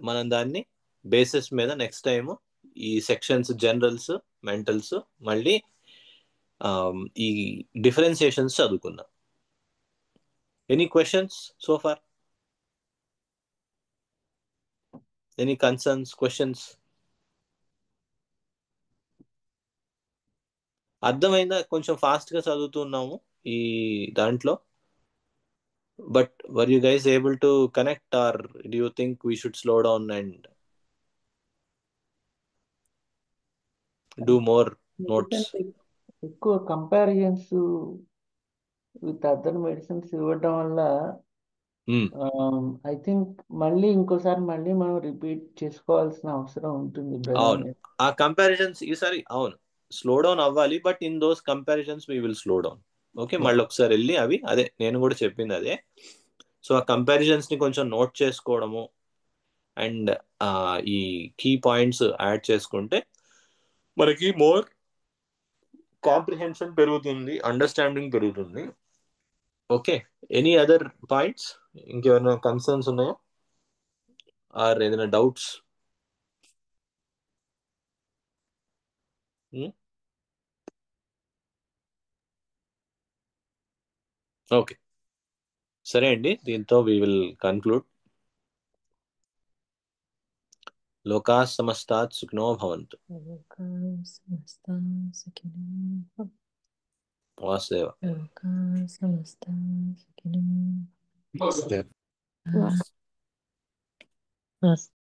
మనం దాన్ని బేసిస్ మీద నెక్స్ట్ టైం ఈ సెక్షన్స్ జనరల్స్ మెంటల్స్, మళ్ళీ ఈ డిఫరెన్సియేషన్స్ చదువుకున్నాం. Any questions so far? Any concerns, questions? అర్థమైందా? కొంచెం ఫాస్ట్గా చదువుతున్నాము ఈ దాంట్లో. But were you guys able to connect, or do you think we should slow down and do more notes? ఎందుకంటే ఎక్కువ కంపారిజన్స్ విత్ అదర్ మెడిసిన్స్ ఇవ్వటం వల్ల ఐ థింక్ ఇంకోసారి మనం రిపీట్ చేసుకోవాల్సిన అవసరం ఉంటుంది అవును, బ్రదర్. ఆ కంపారిజన్స్ ఈసారి అవును స్లో డౌన్ అవ్వాలి. But in those comparisons we will slow down. Okay, మళ్ళీ ఒకసారి వెళ్ళి అవి అదే నేను కూడా చెప్పింది అదే. సో ఆ కంపారిజన్స్ ని కొంచెం నోట్ చేసుకోవడము అండ్ ఈ కీ పాయింట్స్ యాడ్ చేసుకుంటే మనకి మోర్ కాంప్రిహెన్షన్ పెరుగుతుంది, అండర్స్టాండింగ్ పెరుగుతుంది. Okay, any other points? ఇంకేమైనా కన్సర్న్స్ ఉన్నాయా ఆర్ ఏదైనా డౌట్స్? ఓకే, సరే అండి, దీంతో వి విల్ కన్క్లూడ్. లోకా సమస్తాత్ సుఖినో భవంతు. వాసుదేవ. Yes.